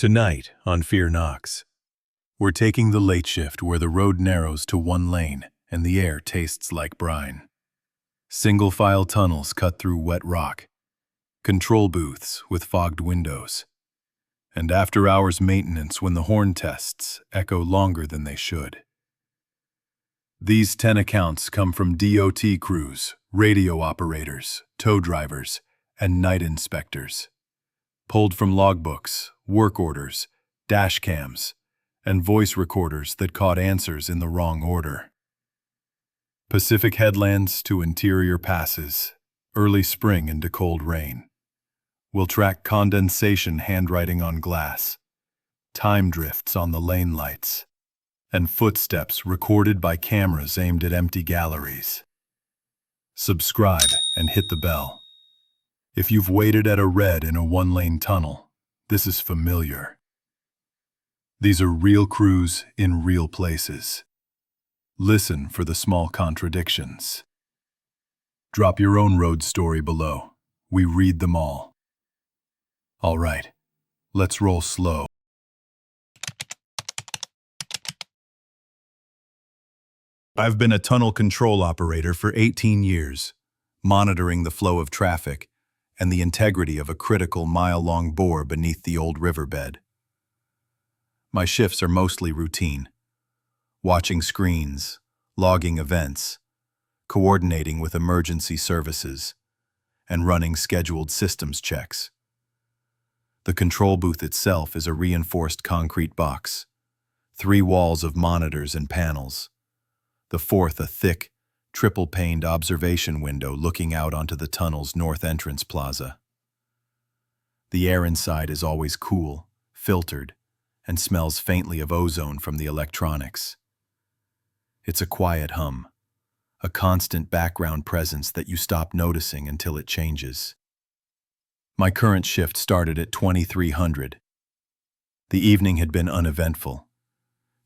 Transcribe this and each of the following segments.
Tonight on Fear Knocks, we're taking the late shift where the road narrows to one lane and the air tastes like brine. Single-file tunnels cut through wet rock, control booths with fogged windows, and after-hours maintenance when the horn tests echo longer than they should. These 10 accounts come from DOT crews, radio operators, tow drivers, and night inspectors, pulled from logbooks, work orders, dashcams, and voice recorders that caught answers in the wrong order. Pacific headlands to interior passes, early spring into cold rain. We'll track condensation handwriting on glass, time drifts on the lane lights, and footsteps recorded by cameras aimed at empty galleries. Subscribe and hit the bell. If you've waited at a red in a one-lane tunnel, this is familiar. These are real crews in real places. Listen for the small contradictions. Drop your own road story below. We read them all. All right, let's roll slow. I've been a tunnel control operator for 18 years, monitoring the flow of traffic and the integrity of a critical mile-long bore beneath the old riverbed. My shifts are mostly routine, watching screens, logging events, coordinating with emergency services, and running scheduled systems checks. The control booth itself is a reinforced concrete box, 3 walls of monitors and panels, the fourth a thick, triple-paned observation window looking out onto the tunnel's north entrance plaza. The air inside is always cool, filtered, and smells faintly of ozone from the electronics. It's a quiet hum, a constant background presence that you stop noticing until it changes. My current shift started at 2300. The evening had been uneventful,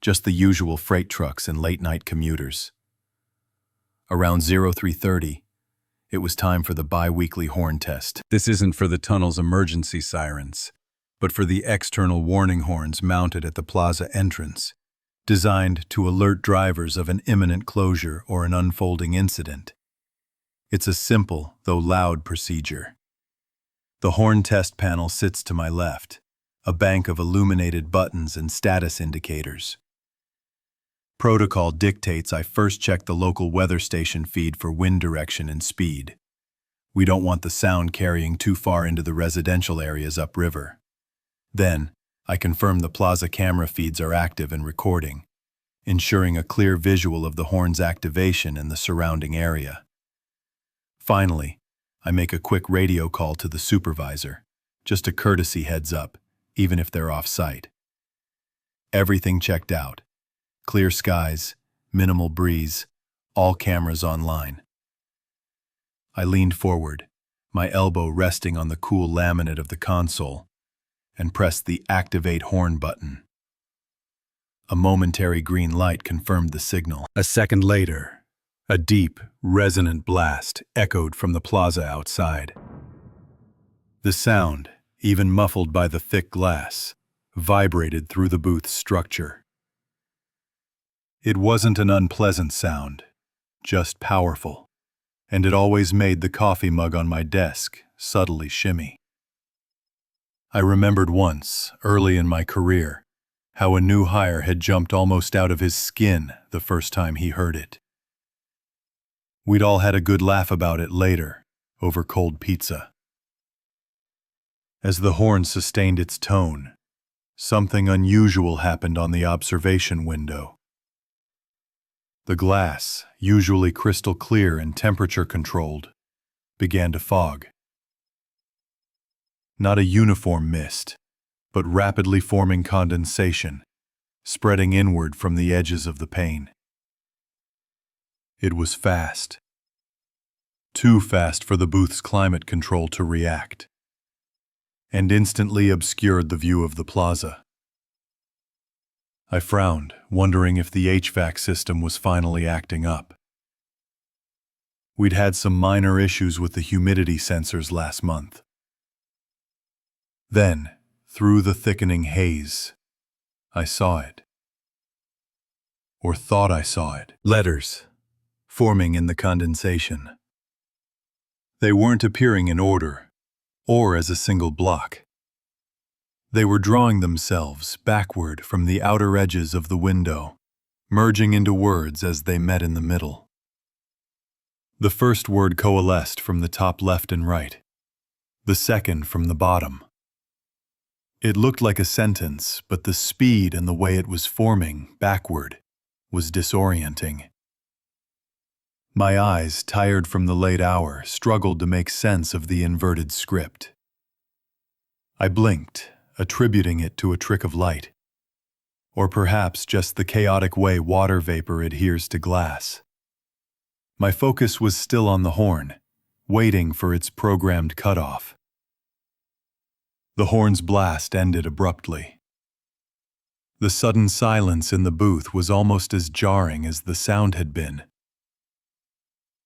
just the usual freight trucks and late-night commuters. Around 0330, it was time for the bi-weekly horn test. This isn't for the tunnel's emergency sirens, but for the external warning horns mounted at the plaza entrance, designed to alert drivers of an imminent closure or an unfolding incident. It's a simple, though loud, procedure. The horn test panel sits to my left, a bank of illuminated buttons and status indicators. Protocol dictates I first check the local weather station feed for wind direction and speed. We don't want the sound carrying too far into the residential areas upriver. Then, I confirm the plaza camera feeds are active and recording, ensuring a clear visual of the horn's activation and the surrounding area. Finally, I make a quick radio call to the supervisor, just a courtesy heads up, even if they're off-site. Everything checked out. Clear skies, minimal breeze, all cameras online. I leaned forward, my elbow resting on the cool laminate of the console, and pressed the Activate Horn button. A momentary green light confirmed the signal. A second later, a deep, resonant blast echoed from the plaza outside. The sound, even muffled by the thick glass, vibrated through the booth's structure. It wasn't an unpleasant sound, just powerful, and it always made the coffee mug on my desk subtly shimmy. I remembered once, early in my career, how a new hire had jumped almost out of his skin the first time he heard it. We'd all had a good laugh about it later, over cold pizza. As the horn sustained its tone, something unusual happened on the observation window. The glass, usually crystal clear and temperature-controlled, began to fog. Not a uniform mist, but rapidly forming condensation, spreading inward from the edges of the pane. It was fast. Too fast for the booth's climate control to react, and instantly obscured the view of the plaza. I frowned, wondering if the HVAC system was finally acting up. We'd had some minor issues with the humidity sensors last month. Then, Through the thickening haze, I saw it. Or thought I saw it. Letters, forming in the condensation. They weren't appearing in order, or as a single block. They were drawing themselves backward from the outer edges of the window, merging into words as they met in the middle. The first word coalesced from the top left and right, the second from the bottom. It looked like a sentence, but the speed and the way it was forming backward was disorienting. My eyes, tired from the late hour, struggled to make sense of the inverted script. I blinked, attributing it to a trick of light, or perhaps just the chaotic way water vapor adheres to glass. My focus was still on the horn, waiting for its programmed cutoff. The horn's blast ended abruptly. The sudden silence in the booth was almost as jarring as the sound had been.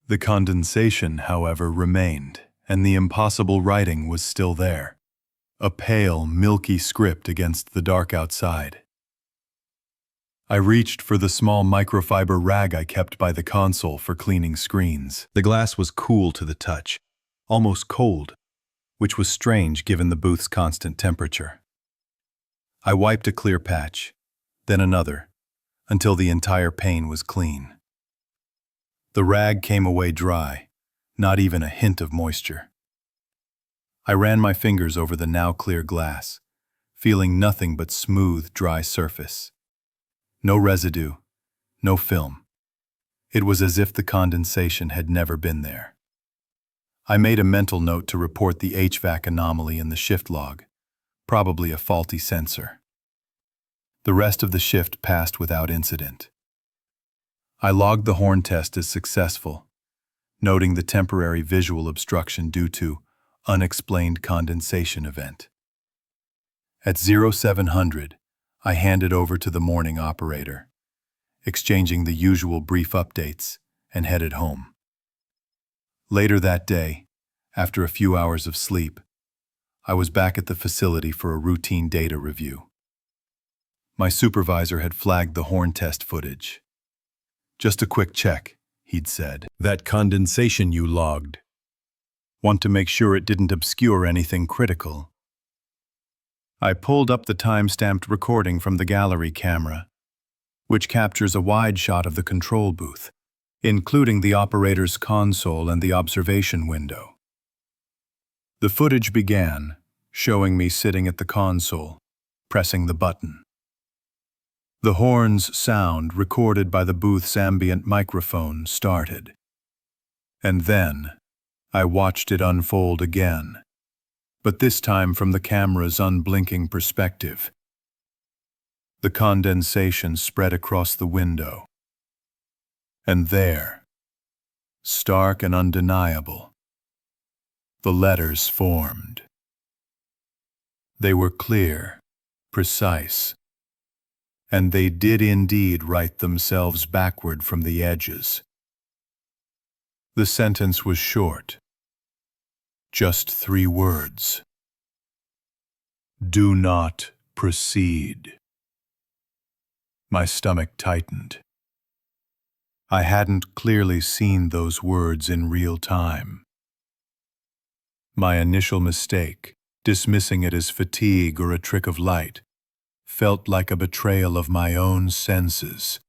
The condensation, however, remained, and the impossible writing was still there, a pale, milky script against the dark outside. I reached for the small microfiber rag I kept by the console for cleaning screens. The glass was cool to the touch, almost cold, which was strange given the booth's constant temperature. I wiped a clear patch, then another, until the entire pane was clean. The rag came away dry, not even a hint of moisture. I ran my fingers over the now clear glass, feeling nothing but smooth, dry surface. No residue, no film. It was as if the condensation had never been there. I made a mental note to report the HVAC anomaly in the shift log, probably a faulty sensor. The rest of the shift passed without incident. I logged the horn test as successful, noting the temporary visual obstruction due to unexplained condensation event. At 0700, I handed over to the morning operator, exchanging the usual brief updates, and headed home. Later that day, after a few hours of sleep, I was back at the facility for a routine data review. My supervisor had flagged the horn test footage. "Just a quick check," he'd said. "That condensation you logged. Want to make sure it didn't obscure anything critical." I pulled up the time-stamped recording from the gallery camera, which captures a wide shot of the control booth, including the operator's console and the observation window. The footage began, showing me sitting at the console, pressing the button. The horn's sound, recorded by the booth's ambient microphone, started. And then, I watched it unfold again, but this time from the camera's unblinking perspective. The condensation spread across the window. And there, stark and undeniable, the letters formed. They were clear, precise, and they did indeed write themselves backward from the edges. The sentence was short, just 3 words. "Do not proceed." My stomach tightened. I hadn't clearly seen those words in real time. My initial mistake, dismissing it as fatigue or a trick of light, felt like a betrayal of my own senses.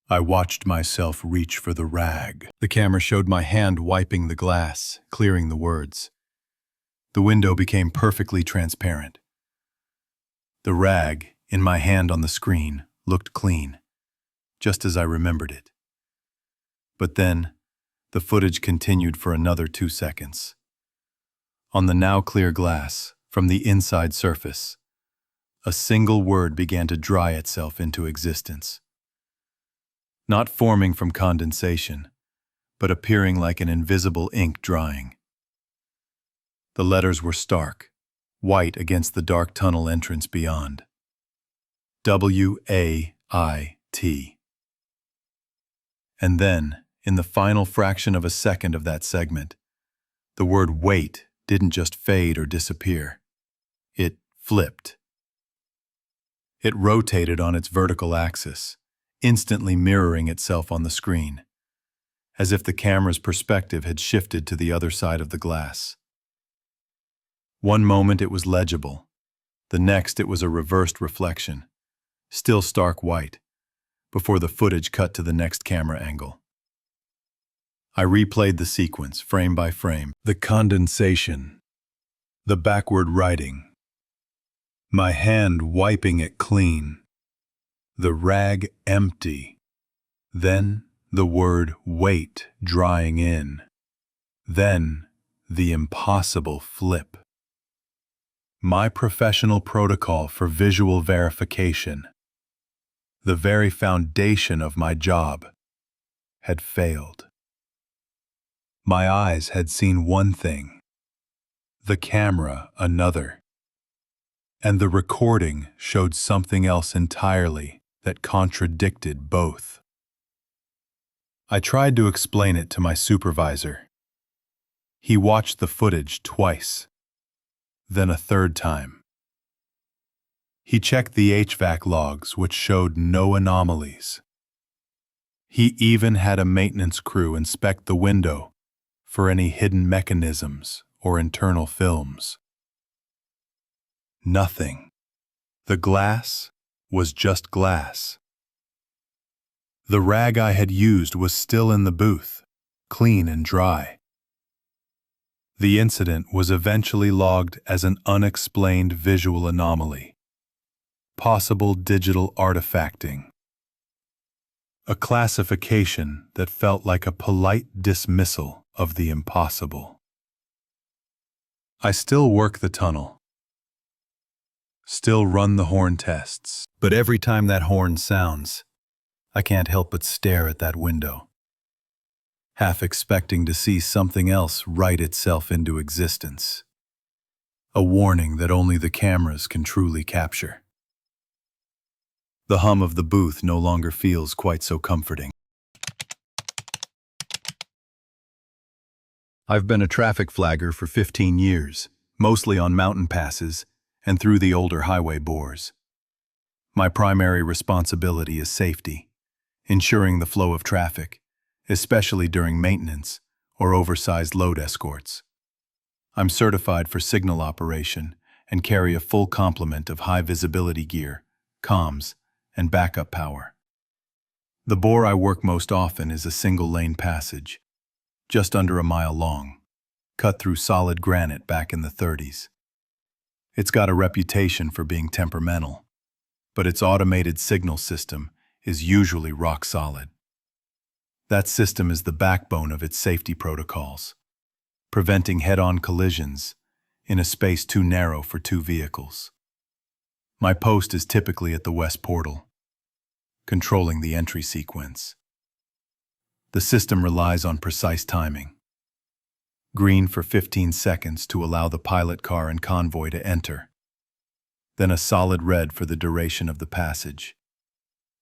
I watched myself reach for the rag. The camera showed my hand wiping the glass, clearing the words. The window became perfectly transparent. The rag, in my hand on the screen, looked clean, just as I remembered it. But then, the footage continued for another 2 seconds. On the now clear glass, from the inside surface, a single word began to dry itself into existence. Not forming from condensation, but appearing like an invisible ink drying. The letters were stark, white against the dark tunnel entrance beyond. WAIT. And then, in the final fraction of a second of that segment, the word wait didn't just fade or disappear. flipped. It rotated on its vertical axis, instantly mirroring itself on the screen, as if the camera's perspective had shifted to the other side of the glass. One moment it was legible, the next it was a reversed reflection, still stark white, before the footage cut to the next camera angle. I replayed the sequence, frame by frame. The condensation, the backward writing, my hand wiping it clean, the rag empty, then the word wait drying in, then the impossible flip. My professional protocol for visual verification, the very foundation of my job, had failed. My eyes had seen one thing, the camera another, and the recording showed something else entirely that contradicted both. I tried to explain it to my supervisor. He watched the footage twice, then a third time. He checked the HVAC logs, which showed no anomalies. He even had a maintenance crew inspect the window for any hidden mechanisms or internal films. Nothing. The glass was just glass. The rag I had used was still in the booth, clean and dry. The incident was eventually logged as an unexplained visual anomaly, possible digital artifacting, a classification that felt like a polite dismissal of the impossible. I still work the tunnel, still run the horn tests, but every time that horn sounds, I can't help but stare at that window, half expecting to see something else write itself into existence, a warning that only the cameras can truly capture. The hum of the booth no longer feels quite so comforting. I've been a traffic flagger for 15 years, mostly on mountain passes and through the older highway bores. My primary responsibility is safety, ensuring the flow of traffic, especially during maintenance or oversized load escorts. I'm certified for signal operation and carry a full complement of high-visibility gear, comms, and backup power. The bore I work most often is a single-lane passage, just under a mile long, cut through solid granite back in the 30s. It's got a reputation for being temperamental, but its automated signal system is usually rock solid. That system is the backbone of its safety protocols, preventing head-on collisions in a space too narrow for two vehicles. My post is typically at the west portal, controlling the entry sequence. The system relies on precise timing. Green for 15 seconds to allow the pilot car and convoy to enter, then a solid red for the duration of the passage,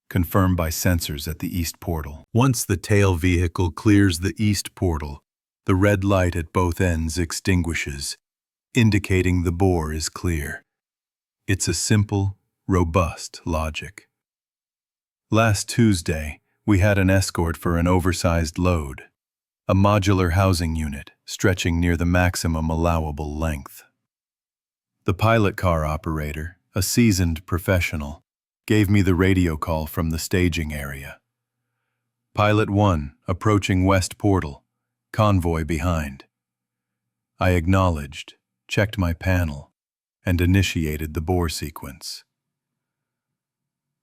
confirmed by sensors at the east portal. Once the tail vehicle clears the east portal, the red light at both ends extinguishes, indicating the bore is clear. It's a simple, robust logic. Last Tuesday, we had an escort for an oversized load, a modular housing unit stretching near the maximum allowable length. The pilot car operator, a seasoned professional, gave me the radio call from the staging area. Pilot 1, approaching west portal, convoy behind. I acknowledged, checked my panel, and initiated the bore sequence.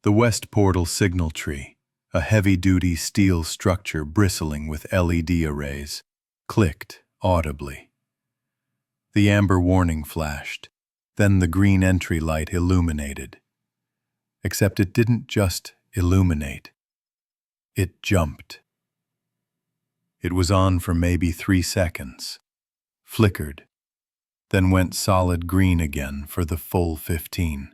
The west portal signal tree, a heavy-duty steel structure bristling with LED arrays, clicked audibly. The amber warning flashed, then the green entry light illuminated. Except it didn't just illuminate. It jumped. It was on for maybe 3 seconds, flickered, then went solid green again for the full 15.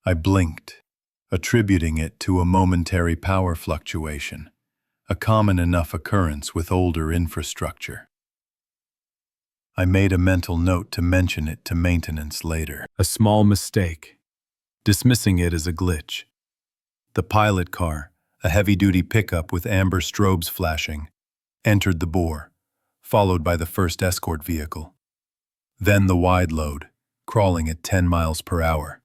I blinked, attributing it to a momentary power fluctuation, a common enough occurrence with older infrastructure. I made a mental note to mention it to maintenance later. A small mistake, dismissing it as a glitch. The pilot car, a heavy-duty pickup with amber strobes flashing, entered the bore, followed by the first escort vehicle. Then the wide load, crawling at 10 miles per hour.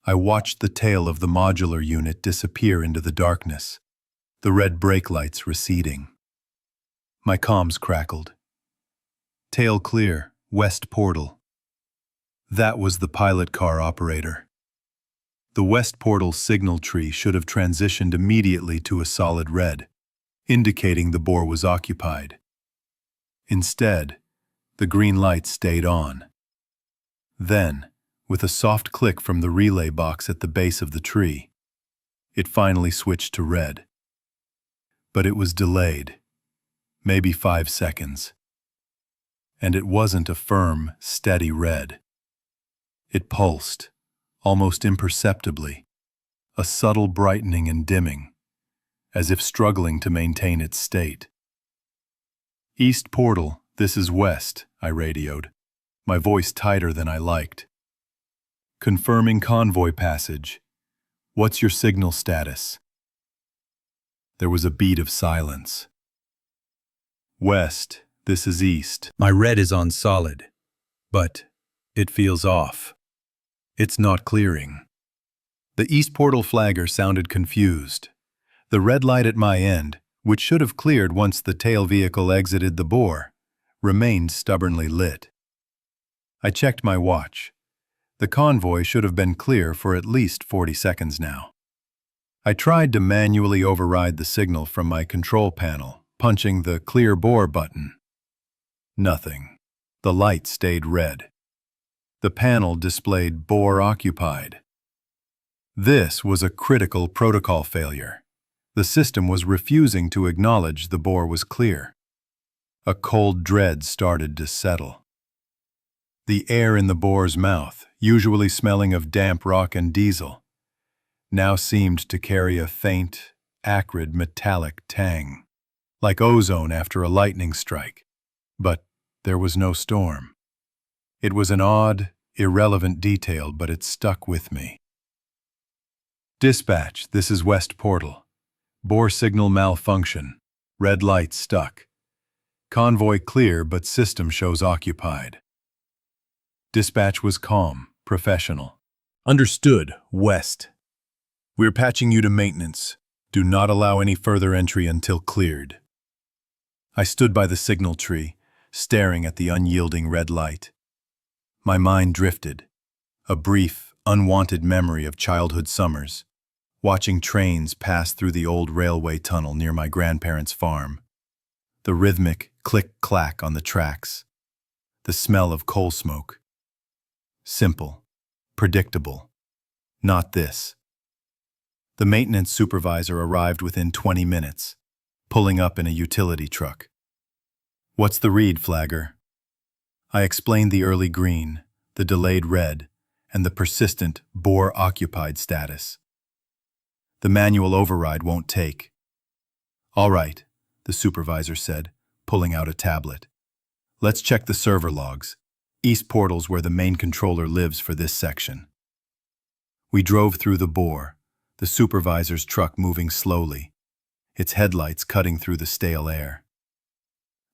I watched the tail of the modular unit disappear into the darkness, the red brake lights receding. My comms crackled. Tail clear, west portal. That was the pilot car operator. The west portal signal tree should have transitioned immediately to a solid red, indicating the bore was occupied. Instead, the green light stayed on. Then, with a soft click from the relay box at the base of the tree, it finally switched to red. But it was delayed, maybe 5 seconds. And it wasn't a firm, steady red. It pulsed, almost imperceptibly, a subtle brightening and dimming, as if struggling to maintain its state. "East portal, this is west," I radioed, my voice tighter than I liked. "Confirming convoy passage. What's your signal status?" There was a beat of silence. "West, this is east. My red is on solid, but it feels off. It's not clearing." The east portal flagger sounded confused. The red light at my end, which should have cleared once the tail vehicle exited the bore, remained stubbornly lit. I checked my watch. The convoy should have been clear for at least 40 seconds now. I tried to manually override the signal from my control panel, punching the clear bore button. Nothing. The light stayed red. The panel displayed bore occupied. This was a critical protocol failure. The system was refusing to acknowledge the bore was clear. A cold dread started to settle. The air in the bore's mouth, usually smelling of damp rock and diesel, now seemed to carry a faint, acrid metallic tang, like ozone after a lightning strike. But there was no storm. It was an odd, irrelevant detail, but it stuck with me. "Dispatch, this is West Portal. Bore signal malfunction. Red light stuck. Convoy clear, but system shows occupied." Dispatch was calm, professional. "Understood, West. We're patching you to maintenance. Do not allow any further entry until cleared." I stood by the signal tree, staring at the unyielding red light. My mind drifted, a brief, unwanted memory of childhood summers, watching trains pass through the old railway tunnel near my grandparents' farm. The rhythmic click-clack on the tracks, the smell of coal smoke. Simple, predictable. Not this. The maintenance supervisor arrived within 20 minutes, pulling up in a utility truck. "What's the read, flagger?" I explained the early green, the delayed red, and the persistent bore-occupied status. "The manual override won't take." "All right," the supervisor said, pulling out a tablet. "Let's check the server logs. East portal's where the main controller lives for this section." We drove through the bore, the supervisor's truck moving slowly, its headlights cutting through the stale air.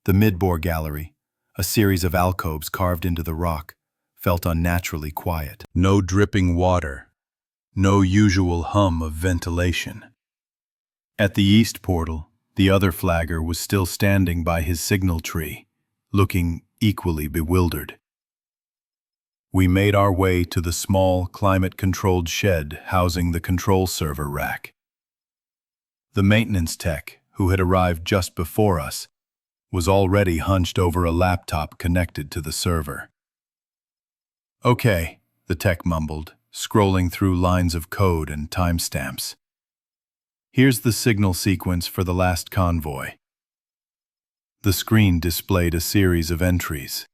The mid-bore gallery, a series of alcoves carved into the rock, felt unnaturally quiet. No dripping water, no usual hum of ventilation. At the east portal, the other flagger was still standing by his signal tree, looking equally bewildered. We made our way to the small, climate-controlled shed housing the control server rack. The maintenance tech, who had arrived just before us, was already hunched over a laptop connected to the server. "Okay," the tech mumbled, scrolling through lines of code and timestamps. "Here's the signal sequence for the last convoy." The screen displayed a series of entries.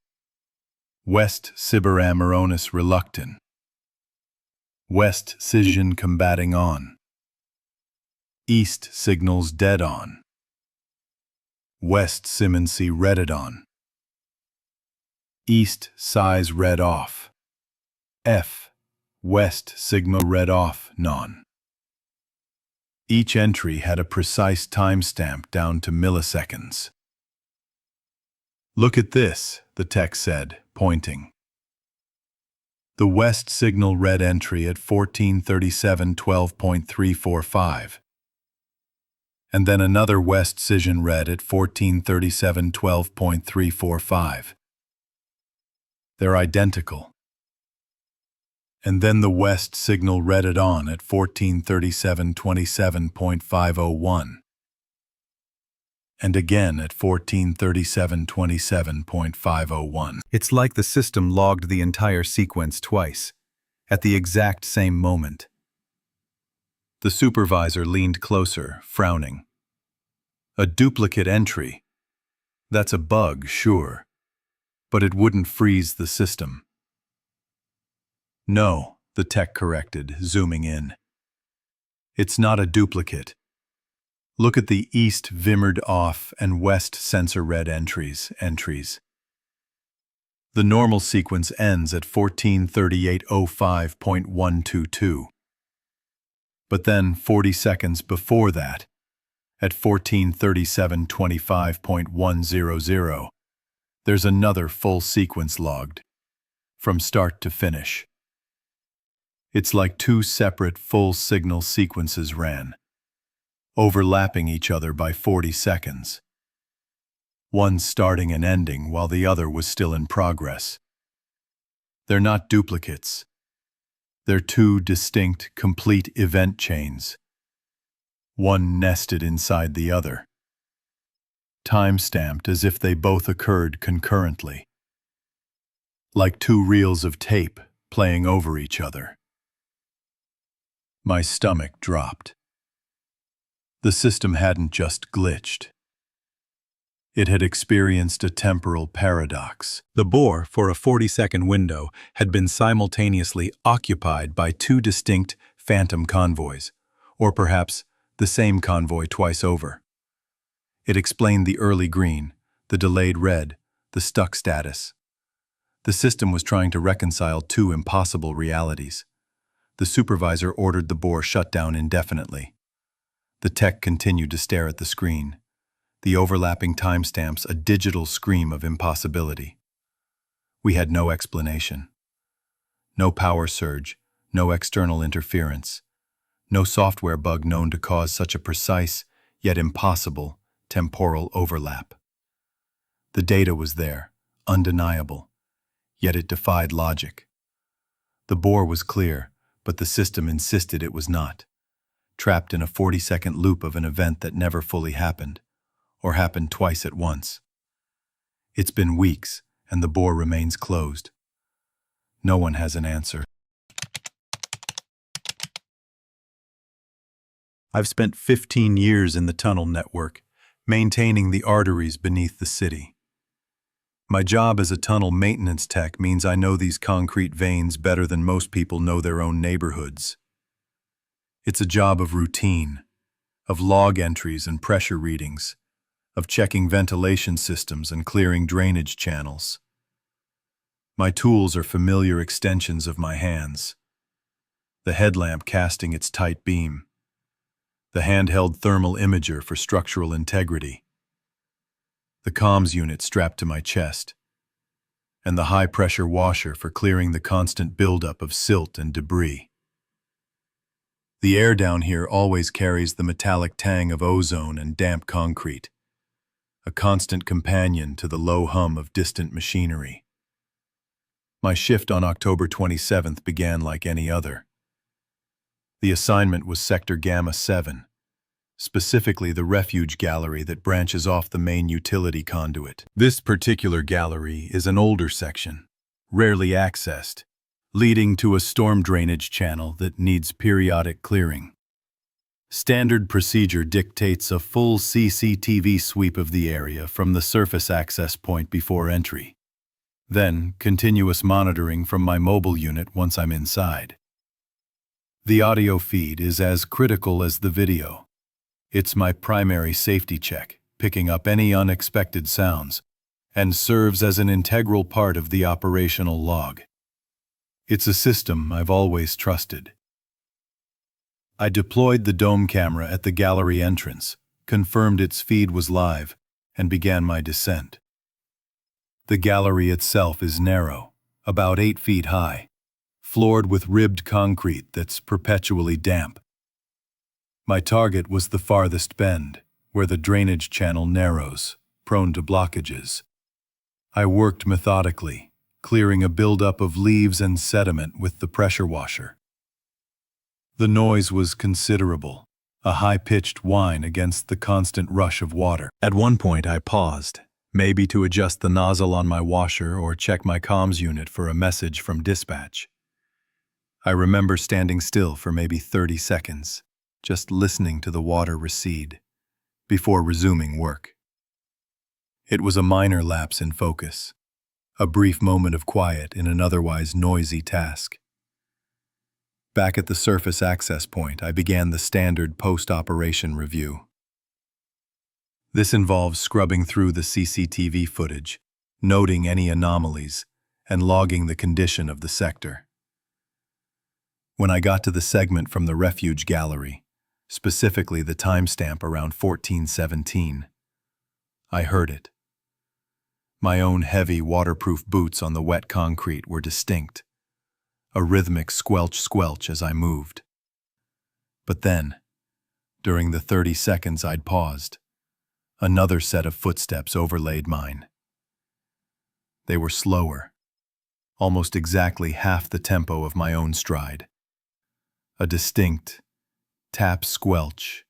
West Siberam Aronis reluctant. West Scission combating on. East signals dead on. West Simmonsy redded on. East size read off. F. West sigma read off, non. Each entry had a precise timestamp down to milliseconds. Look at this, the tech said, pointing. The West signal read entry at 14:37:12.345. And then another West Cision read at 14:37:12.345. They're identical. And then the West signal read it on at 14:37:27.501. And again at 14:37:27.501. It's like the system logged the entire sequence twice, at the exact same moment. The supervisor leaned closer, frowning. A duplicate entry. That's a bug, sure, but it wouldn't freeze the system. No, the tech corrected, zooming in. It's not a duplicate. Look at the East Vimmered off and West sensor read entries. The normal sequence ends at 14:38:05.122. But then 40 seconds before that, at 14:37:25.100, there's another full sequence logged, from start to finish. It's like two separate full signal sequences ran, overlapping each other by 40 seconds. One starting and ending while the other was still in progress. They're not duplicates. They're two distinct, complete event chains, one nested inside the other, time-stamped as if they both occurred concurrently, like two reels of tape playing over each other. My stomach dropped. The system hadn't just glitched. It had experienced a temporal paradox. The bore, for a 40-second window, had been simultaneously occupied by two distinct phantom convoys, or perhaps the same convoy twice over. It explained the early green, the delayed red, the stuck status. The system was trying to reconcile two impossible realities. The supervisor ordered the bore shut down indefinitely. The tech continued to stare at the screen, the overlapping timestamps a digital scream of impossibility. We had no explanation. No power surge, no external interference, no software bug known to cause such a precise, yet impossible, temporal overlap. The data was there, undeniable, yet it defied logic. The bore was clear, but the system insisted it was not, trapped in a 40-second loop of an event that never fully happened, or happened twice at once. It's been weeks, and the bore remains closed. No one has an answer. I've spent 15 years in the tunnel network, maintaining the arteries beneath the city. My job as a tunnel maintenance tech means I know these concrete veins better than most people know their own neighborhoods. It's a job of routine, of log entries and pressure readings, of checking ventilation systems and clearing drainage channels. My tools are familiar extensions of my hands. The headlamp casting its tight beam, the handheld thermal imager for structural integrity, the comms unit strapped to my chest, and the high-pressure washer for clearing the constant buildup of silt and debris. The air down here always carries the metallic tang of ozone and damp concrete, a constant companion to the low hum of distant machinery. My shift on October 27th began like any other. The assignment was Sector Gamma 7, specifically the refuge gallery that branches off the main utility conduit. This particular gallery is an older section, rarely accessed, leading to a storm drainage channel that needs periodic clearing. Standard procedure dictates a full CCTV sweep of the area from the surface access point before entry. Then, continuous monitoring from my mobile unit once I'm inside. The audio feed is as critical as the video. It's my primary safety check, picking up any unexpected sounds and serves as an integral part of the operational log. It's a system I've always trusted. I deployed the dome camera at the gallery entrance, confirmed its feed was live, and began my descent. The gallery itself is narrow, about 8 feet high, floored with ribbed concrete that's perpetually damp. My target was the farthest bend, where the drainage channel narrows, prone to blockages. I worked methodically, clearing a buildup of leaves and sediment with the pressure washer. The noise was considerable, a high-pitched whine against the constant rush of water. At one point I paused, maybe to adjust the nozzle on my washer or check my comms unit for a message from dispatch. I remember standing still for maybe 30 seconds, just listening to the water recede, before resuming work. It was a minor lapse in focus, a brief moment of quiet in an otherwise noisy task. Back at the surface access point, I began the standard post-operation review. This involves scrubbing through the CCTV footage, noting any anomalies, and logging the condition of the sector. When I got to the segment from the refuge gallery, specifically the timestamp around 1417, I heard it. My own heavy waterproof boots on the wet concrete were distinct, a rhythmic squelch-squelch as I moved. But then, during the 30 seconds I'd paused, another set of footsteps overlaid mine. They were slower, almost exactly half the tempo of my own stride. A distinct tap-squelch,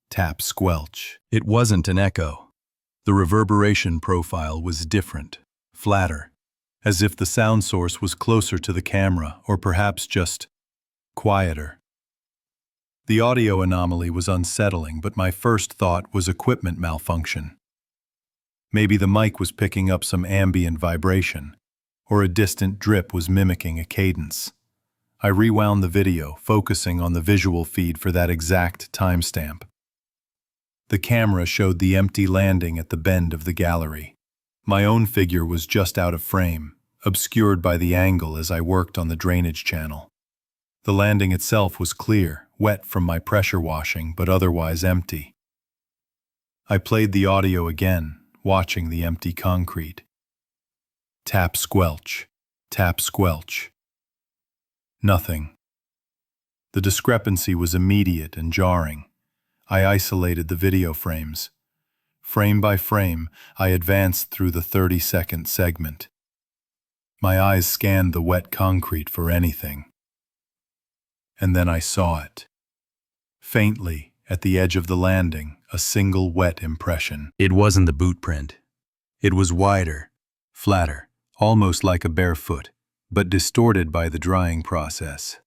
tap-squelch. It wasn't an echo. The reverberation profile was different, flatter, as if the sound source was closer to the camera or perhaps just quieter. The audio anomaly was unsettling, but my first thought was equipment malfunction. Maybe the mic was picking up some ambient vibration, or a distant drip was mimicking a cadence. I rewound the video, focusing on the visual feed for that exact timestamp. The camera showed the empty landing at the bend of the gallery. My own figure was just out of frame, obscured by the angle as I worked on the drainage channel. The landing itself was clear, wet from my pressure washing, but otherwise empty. I played the audio again, watching the empty concrete. Tap-squelch, tap-squelch. Nothing. The discrepancy was immediate and jarring. I isolated the video frames. Frame by frame, I advanced through the 30-second segment. My eyes scanned the wet concrete for anything. And then I saw it. Faintly, at the edge of the landing, a single wet impression. It wasn't the boot print. It was wider, flatter, almost like a bare foot, but distorted by the drying process.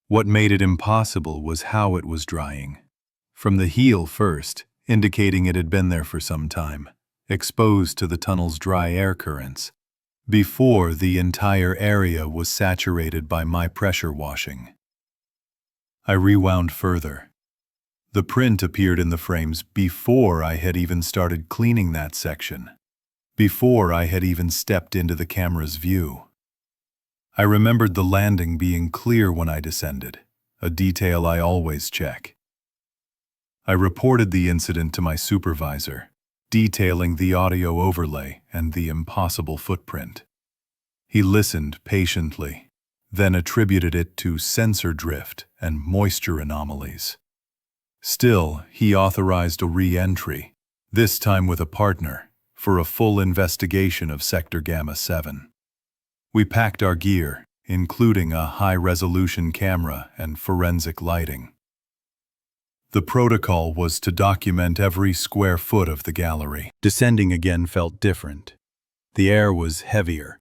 What made it impossible was how it was drying. From the heel first, indicating it had been there for some time, exposed to the tunnel's dry air currents, before the entire area was saturated by my pressure washing. I rewound further. The print appeared in the frames before I had even started cleaning that section, before I had even stepped into the camera's view. I remembered the landing being clear when I descended, a detail I always check. I reported the incident to my supervisor, detailing the audio overlay and the impossible footprint. He listened patiently, then attributed it to sensor drift and moisture anomalies. Still, he authorized a re-entry, this time with a partner, for a full investigation of Sector Gamma 7. We packed our gear, including a high-resolution camera and forensic lighting. The protocol was to document every square foot of the gallery. Descending again felt different. The air was heavier,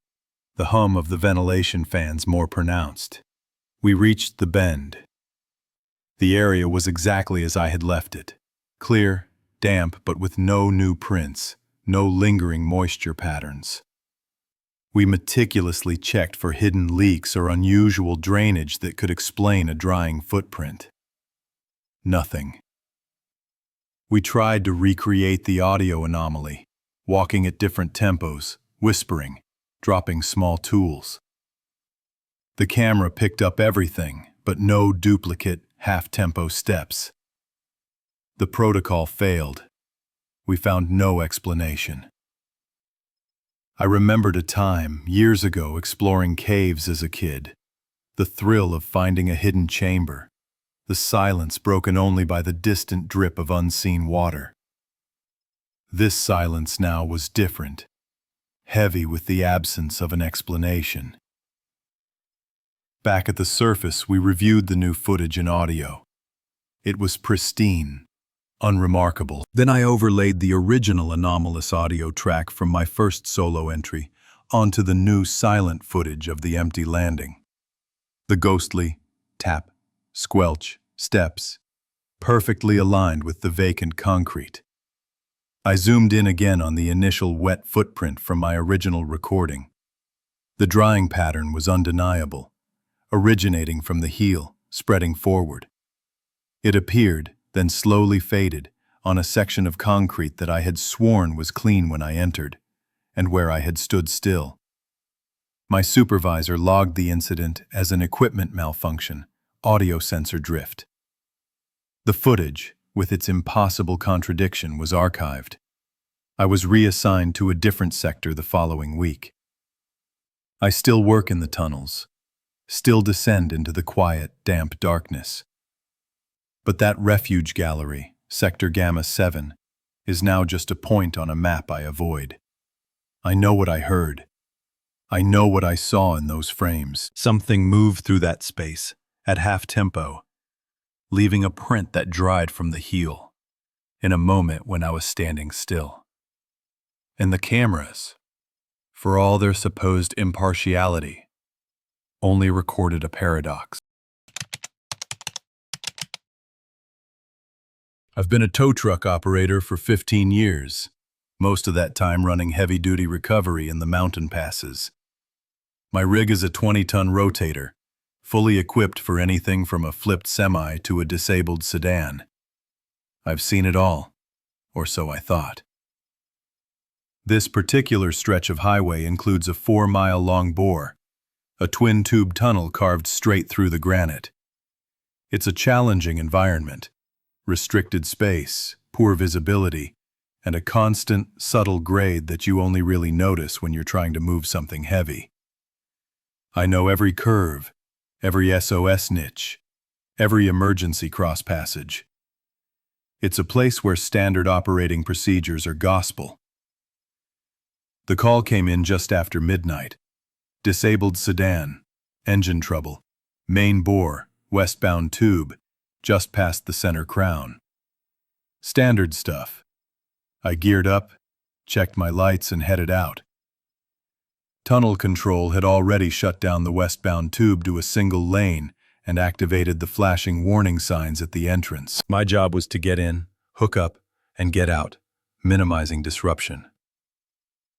the hum of the ventilation fans more pronounced. We reached the bend. The area was exactly as I had left it. Clear, damp, but with no new prints, no lingering moisture patterns. We meticulously checked for hidden leaks or unusual drainage that could explain a drying footprint. Nothing. We tried to recreate the audio anomaly, walking at different tempos, whispering, dropping small tools. The camera picked up everything, but no duplicate, half-tempo steps. The protocol failed. We found no explanation. I remembered a time, years ago, exploring caves as a kid. The thrill of finding a hidden chamber. The silence broken only by the distant drip of unseen water. This silence now was different, heavy with the absence of an explanation. Back at the surface, we reviewed the new footage and audio. It was pristine, unremarkable. Then I overlaid the original anomalous audio track from my first solo entry onto the new silent footage of the empty landing. The ghostly tap, squelch, steps, perfectly aligned with the vacant concrete. I zoomed in again on the initial wet footprint from my original recording. The drying pattern was undeniable, originating from the heel, spreading forward. It appeared, then slowly faded, on a section of concrete that I had sworn was clean when I entered, and where I had stood still. My supervisor logged the incident as an equipment malfunction, audio sensor drift. The footage, with its impossible contradiction, was archived. I was reassigned to a different sector the following week. I still work in the tunnels, still descend into the quiet, damp darkness. But that refuge gallery, Sector Gamma 7, is now just a point on a map I avoid. I know what I heard. I know what I saw in those frames. Something moved through that space, at half tempo, leaving a print that dried from the heel, in a moment when I was standing still. And the cameras, for all their supposed impartiality, only recorded a paradox. I've been a tow truck operator for 15 years, most of that time running heavy-duty recovery in the mountain passes. My rig is a 20-ton rotator, fully equipped for anything from a flipped semi to a disabled sedan. I've seen it all, or so I thought. This particular stretch of highway includes a 4-mile-long bore, a twin-tube tunnel carved straight through the granite. It's a challenging environment, restricted space, poor visibility, and a constant, subtle grade that you only really notice when you're trying to move something heavy. I know every curve, every SOS niche, every emergency cross-passage. It's a place where standard operating procedures are gospel. The call came in just after midnight. Disabled sedan, engine trouble, main bore, westbound tube, just past the center crown. Standard stuff. I geared up, checked my lights, and headed out. Tunnel control had already shut down the westbound tube to a single lane and activated the flashing warning signs at the entrance. My job was to get in, hook up, and get out, minimizing disruption.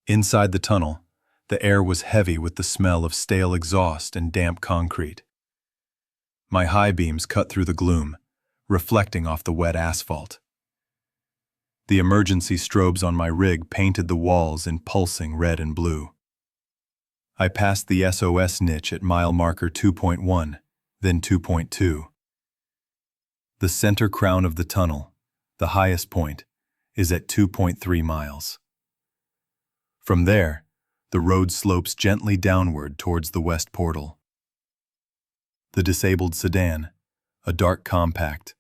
Inside the tunnel, the air was heavy with the smell of stale exhaust and damp concrete. My high beams cut through the gloom, reflecting off the wet asphalt. The emergency strobes on my rig painted the walls in pulsing red and blue. I passed the SOS niche at mile marker 2.1, then 2.2. The center crown of the tunnel, the highest point, is at 2.3 miles. From there, the road slopes gently downward towards the west portal. The disabled sedan, a dark compact,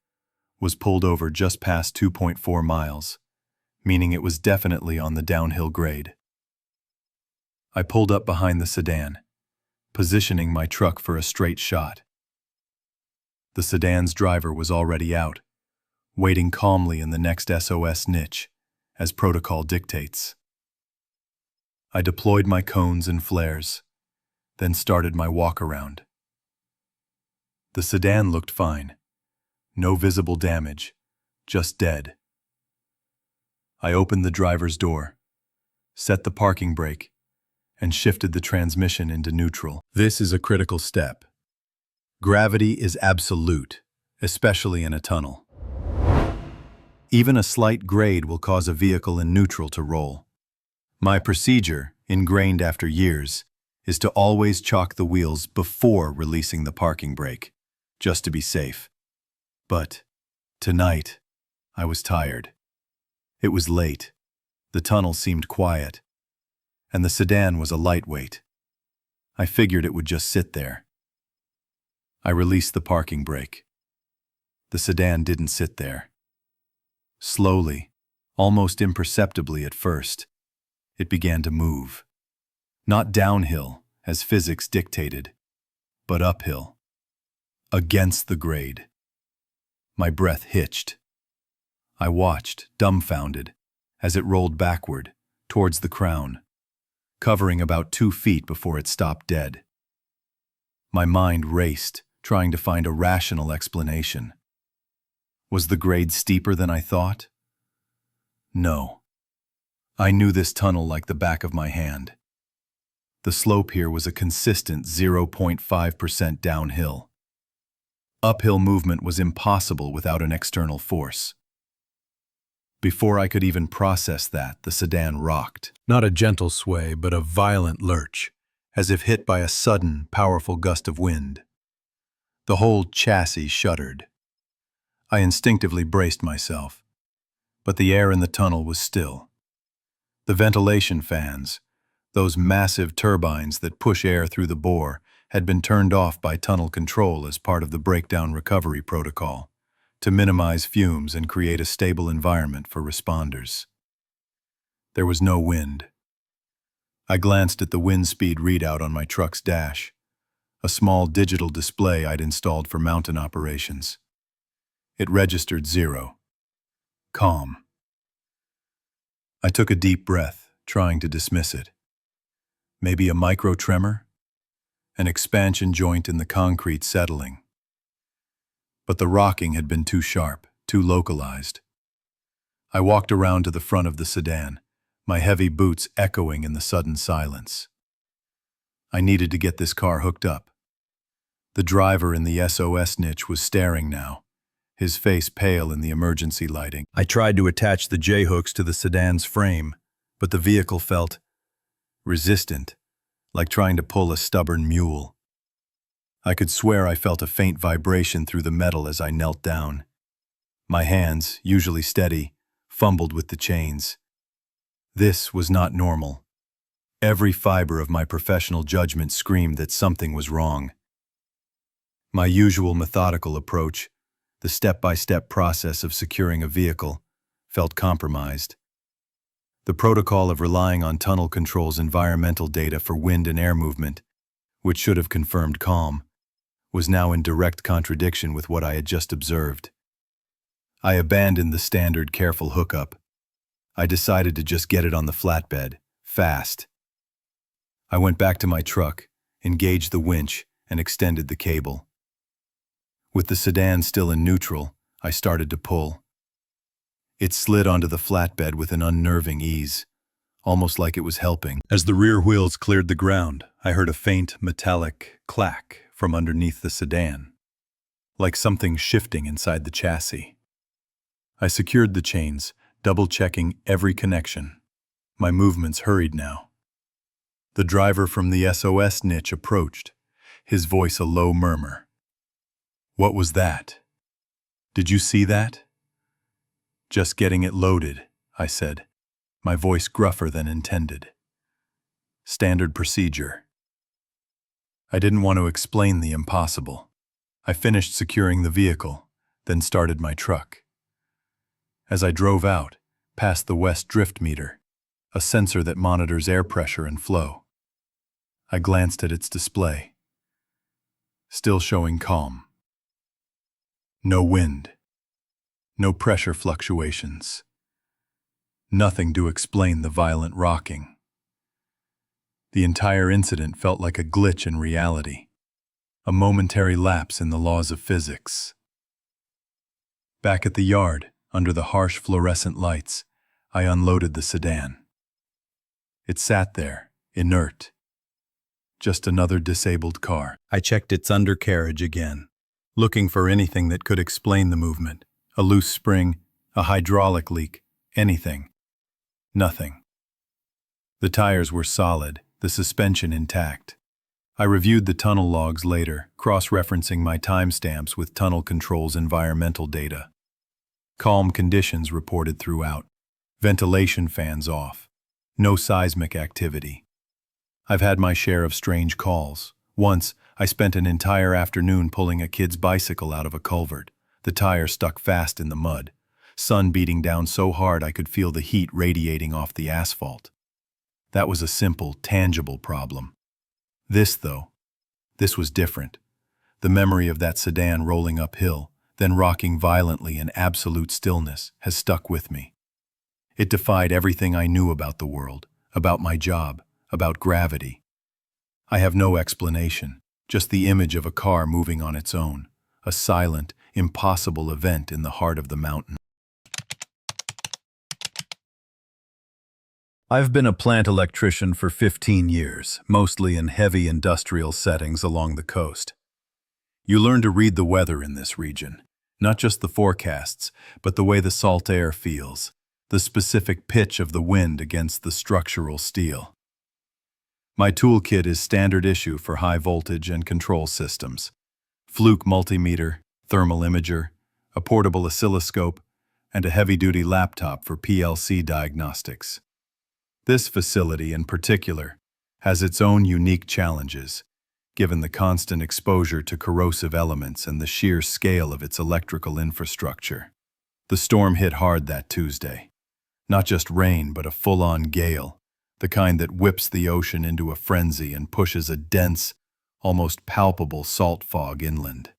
was pulled over just past 2.4 miles, meaning it was definitely on the downhill grade. I pulled up behind the sedan, positioning my truck for a straight shot. The sedan's driver was already out, waiting calmly in the next SOS niche, as protocol dictates. I deployed my cones and flares, then started my walk-around. The sedan looked fine. No visible damage, just dead. I opened the driver's door, set the parking brake, and shifted the transmission into neutral. This is a critical step. Gravity is absolute, especially in a tunnel. Even a slight grade will cause a vehicle in neutral to roll. My procedure, ingrained after years, is to always chalk the wheels before releasing the parking brake, just to be safe. But tonight, I was tired. It was late, the tunnel seemed quiet, and the sedan was a lightweight. I figured it would just sit there. I released the parking brake. The sedan didn't sit there. Slowly, almost imperceptibly at first, it began to move. Not downhill, as physics dictated, but uphill, against the grade. My breath hitched. I watched, dumbfounded, as it rolled backward, towards the crown, covering about 2 feet before it stopped dead. My mind raced, trying to find a rational explanation. Was the grade steeper than I thought? No. I knew this tunnel like the back of my hand. The slope here was a consistent 0.5% downhill. Uphill movement was impossible without an external force. Before I could even process that, the sedan rocked. Not a gentle sway, but a violent lurch, as if hit by a sudden, powerful gust of wind. The whole chassis shuddered. I instinctively braced myself, but the air in the tunnel was still. The ventilation fans, those massive turbines that push air through the bore, had been turned off by tunnel control as part of the breakdown recovery protocol, to minimize fumes and create a stable environment for responders. There was no wind. I glanced at the wind speed readout on my truck's dash, a small digital display I'd installed for mountain operations. It registered 0. Calm. I took a deep breath, trying to dismiss it. Maybe a micro tremor? An expansion joint in the concrete settling. But the rocking had been too sharp, too localized. I walked around to the front of the sedan, my heavy boots echoing in the sudden silence. I needed to get this car hooked up. The driver in the SOS niche was staring now, his face pale in the emergency lighting. I tried to attach the J-hooks to the sedan's frame, but the vehicle felt resistant, like trying to pull a stubborn mule. I could swear I felt a faint vibration through the metal as I knelt down. My hands, usually steady, fumbled with the chains. This was not normal. Every fiber of my professional judgment screamed that something was wrong. My usual methodical approach, the step-by-step process of securing a vehicle, felt compromised. The protocol of relying on tunnel control's environmental data for wind and air movement, which should have confirmed calm, was now in direct contradiction with what I had just observed. I abandoned the standard careful hookup. I decided to just get it on the flatbed, fast. I went back to my truck, engaged the winch, and extended the cable. With the sedan still in neutral, I started to pull. It slid onto the flatbed with an unnerving ease, almost like it was helping. As the rear wheels cleared the ground, I heard a faint, metallic clack from underneath the sedan, like something shifting inside the chassis. I secured the chains, double-checking every connection. My movements hurried now. The driver from the SOS niche approached, his voice a low murmur. "What was that? Did you see that?" "Just getting it loaded," I said, my voice gruffer than intended. Standard procedure. I didn't want to explain the impossible. I finished securing the vehicle, then started my truck. As I drove out, past the West Drift Meter, a sensor that monitors air pressure and flow, I glanced at its display. Still showing calm. No wind. No pressure fluctuations. Nothing to explain the violent rocking. The entire incident felt like a glitch in reality, a momentary lapse in the laws of physics. Back at the yard, under the harsh fluorescent lights, I unloaded the sedan. It sat there, inert. Just another disabled car. I checked its undercarriage again, looking for anything that could explain the movement. A loose spring, a hydraulic leak, anything. Nothing. The tires were solid, the suspension intact. I reviewed the tunnel logs later, cross-referencing my timestamps with tunnel control's environmental data. Calm conditions reported throughout. Ventilation fans off. No seismic activity. I've had my share of strange calls. Once, I spent an entire afternoon pulling a kid's bicycle out of a culvert. The tire stuck fast in the mud. Sun beating down so hard I could feel the heat radiating off the asphalt. That was a simple, tangible problem. This was different. The memory of that sedan rolling uphill, then rocking violently in absolute stillness, has stuck with me. It defied everything I knew about the world, about my job, about gravity. I have no explanation, just the image of a car moving on its own, a silent, impossible event in the heart of the mountain. I've been a plant electrician for 15 years, mostly in heavy industrial settings along the coast. You learn to read the weather in this region, not just the forecasts, but the way the salt air feels, the specific pitch of the wind against the structural steel. My toolkit is standard issue for high voltage and control systems. Fluke multimeter, thermal imager, a portable oscilloscope, and a heavy-duty laptop for PLC diagnostics. This facility, in particular, has its own unique challenges, given the constant exposure to corrosive elements and the sheer scale of its electrical infrastructure. The storm hit hard that Tuesday. Not just rain, but a full-on gale, the kind that whips the ocean into a frenzy and pushes a dense, almost palpable salt fog inland.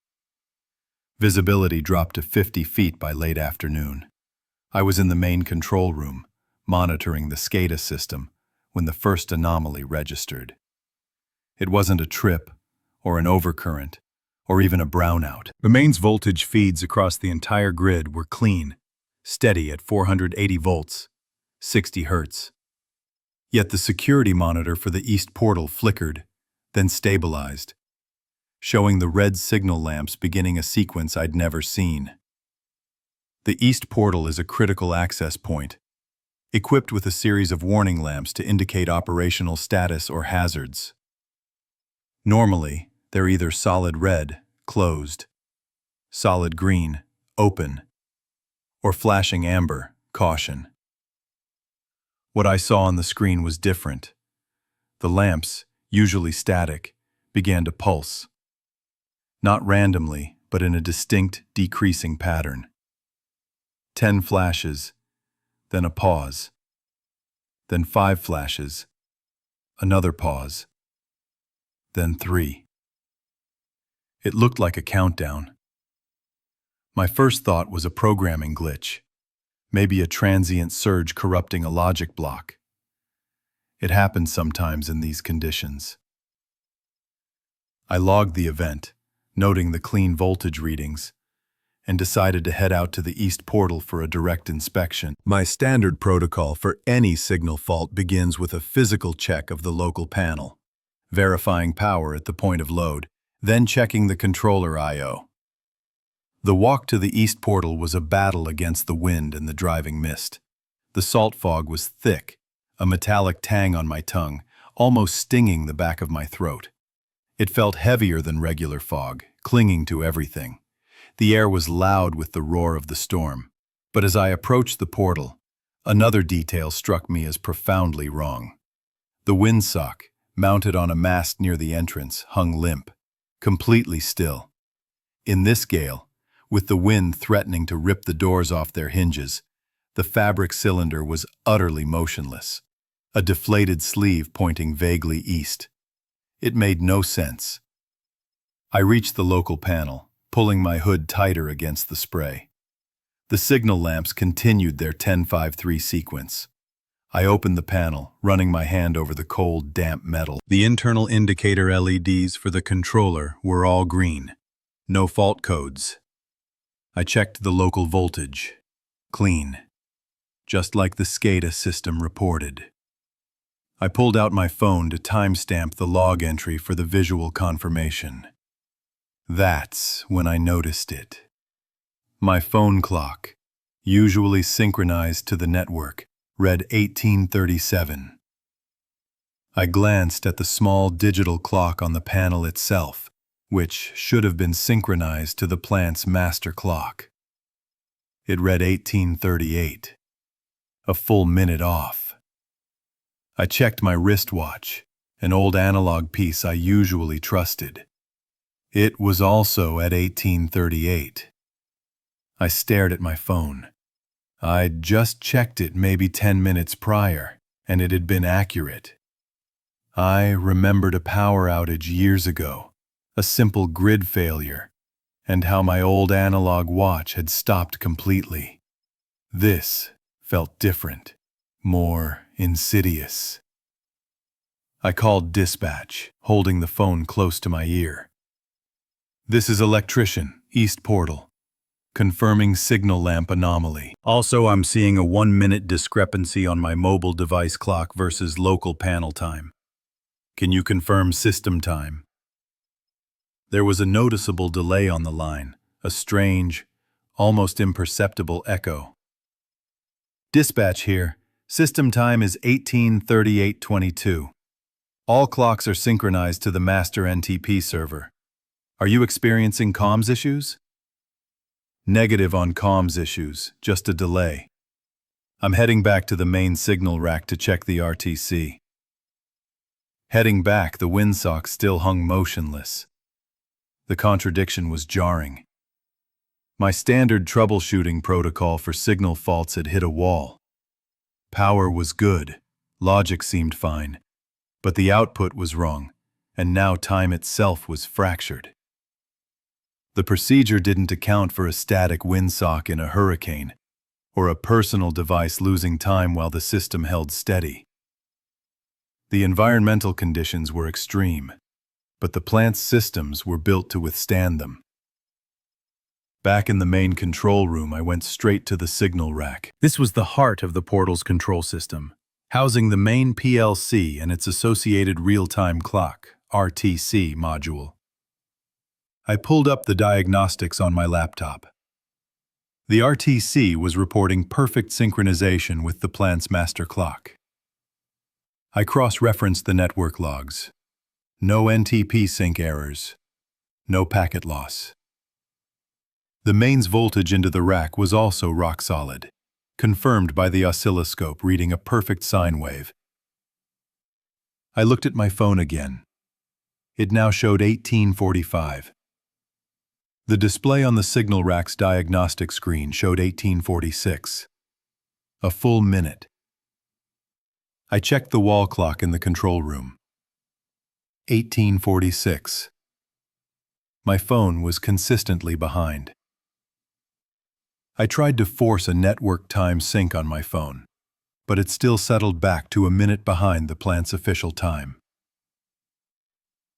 Visibility dropped to 50 feet by late afternoon. I was in the main control room, monitoring the SCADA system, when the first anomaly registered. It wasn't a trip, or an overcurrent, or even a brownout. The mains voltage feeds across the entire grid were clean, steady at 480 volts, 60 hertz. Yet the security monitor for the east portal flickered, then stabilized, showing the red signal lamps beginning a sequence I'd never seen. The east portal is a critical access point, equipped with a series of warning lamps to indicate operational status or hazards. Normally, they're either solid red, closed, solid green, open, or flashing amber, caution. What I saw on the screen was different. The lamps, usually static, began to pulse. Not randomly, but in a distinct, decreasing pattern. 10 flashes, then a pause, then 5 flashes, another pause, then 3. It looked like a countdown. My first thought was a programming glitch, maybe a transient surge corrupting a logic block. It happens sometimes in these conditions. I logged the event, noting the clean voltage readings, and decided to head out to the east portal for a direct inspection. My standard protocol for any signal fault begins with a physical check of the local panel, verifying power at the point of load, then checking the controller I/O. The walk to the east portal was a battle against the wind and the driving mist. The salt fog was thick, a metallic tang on my tongue, almost stinging the back of my throat. It felt heavier than regular fog, clinging to everything. The air was loud with the roar of the storm. But as I approached the portal, another detail struck me as profoundly wrong. The windsock, mounted on a mast near the entrance, hung limp, completely still. In this gale, with the wind threatening to rip the doors off their hinges, the fabric cylinder was utterly motionless, a deflated sleeve pointing vaguely east. It made no sense. I reached the local panel, pulling my hood tighter against the spray. The signal lamps continued their 10-5-3 sequence. I opened the panel, running my hand over the cold, damp metal. The internal indicator LEDs for the controller were all green. No fault codes. I checked the local voltage. Clean. Just like the SCADA system reported. I pulled out my phone to timestamp the log entry for the visual confirmation. That's when I noticed it. My phone clock, usually synchronized to the network, read 1837. I glanced at the small digital clock on the panel itself, which should have been synchronized to the plant's master clock. It read 1838, a full minute off. I checked my wristwatch, an old analog piece I usually trusted. It was also at 1838. I stared at my phone. I'd just checked it maybe 10 minutes prior, and it had been accurate. I remembered a power outage years ago, a simple grid failure, and how my old analog watch had stopped completely. This felt different, more insidious. I called dispatch, holding the phone close to my ear. "This is electrician, East Portal. Confirming signal lamp anomaly. Also, I'm seeing a 1-minute discrepancy on my mobile device clock versus local panel time. Can you confirm system time?" There was a noticeable delay on the line, a strange, almost imperceptible echo. "Dispatch here. System time is 18:38:22. All clocks are synchronized to the master NTP server. Are you experiencing comms issues?" "Negative on comms issues, just a delay. I'm heading back to the main signal rack to check the RTC." Heading back, the windsock still hung motionless. The contradiction was jarring. My standard troubleshooting protocol for signal faults had hit a wall. Power was good, logic seemed fine, but the output was wrong, and now time itself was fractured. The procedure didn't account for a static windsock in a hurricane, or a personal device losing time while the system held steady. The environmental conditions were extreme, but the plant's systems were built to withstand them. Back in the main control room, I went straight to the signal rack. This was the heart of the portal's control system, housing the main PLC and its associated real-time clock, RTC module. I pulled up the diagnostics on my laptop. The RTC was reporting perfect synchronization with the plant's master clock. I cross-referenced the network logs. No NTP sync errors. No packet loss. The mains voltage into the rack was also rock solid, confirmed by the oscilloscope reading a perfect sine wave. I looked at my phone again. It now showed 1845. The display on the signal rack's diagnostic screen showed 1846. A full minute. I checked the wall clock in the control room. 1846. My phone was consistently behind. I tried to force a network time sync on my phone, but it still settled back to a minute behind the plant's official time.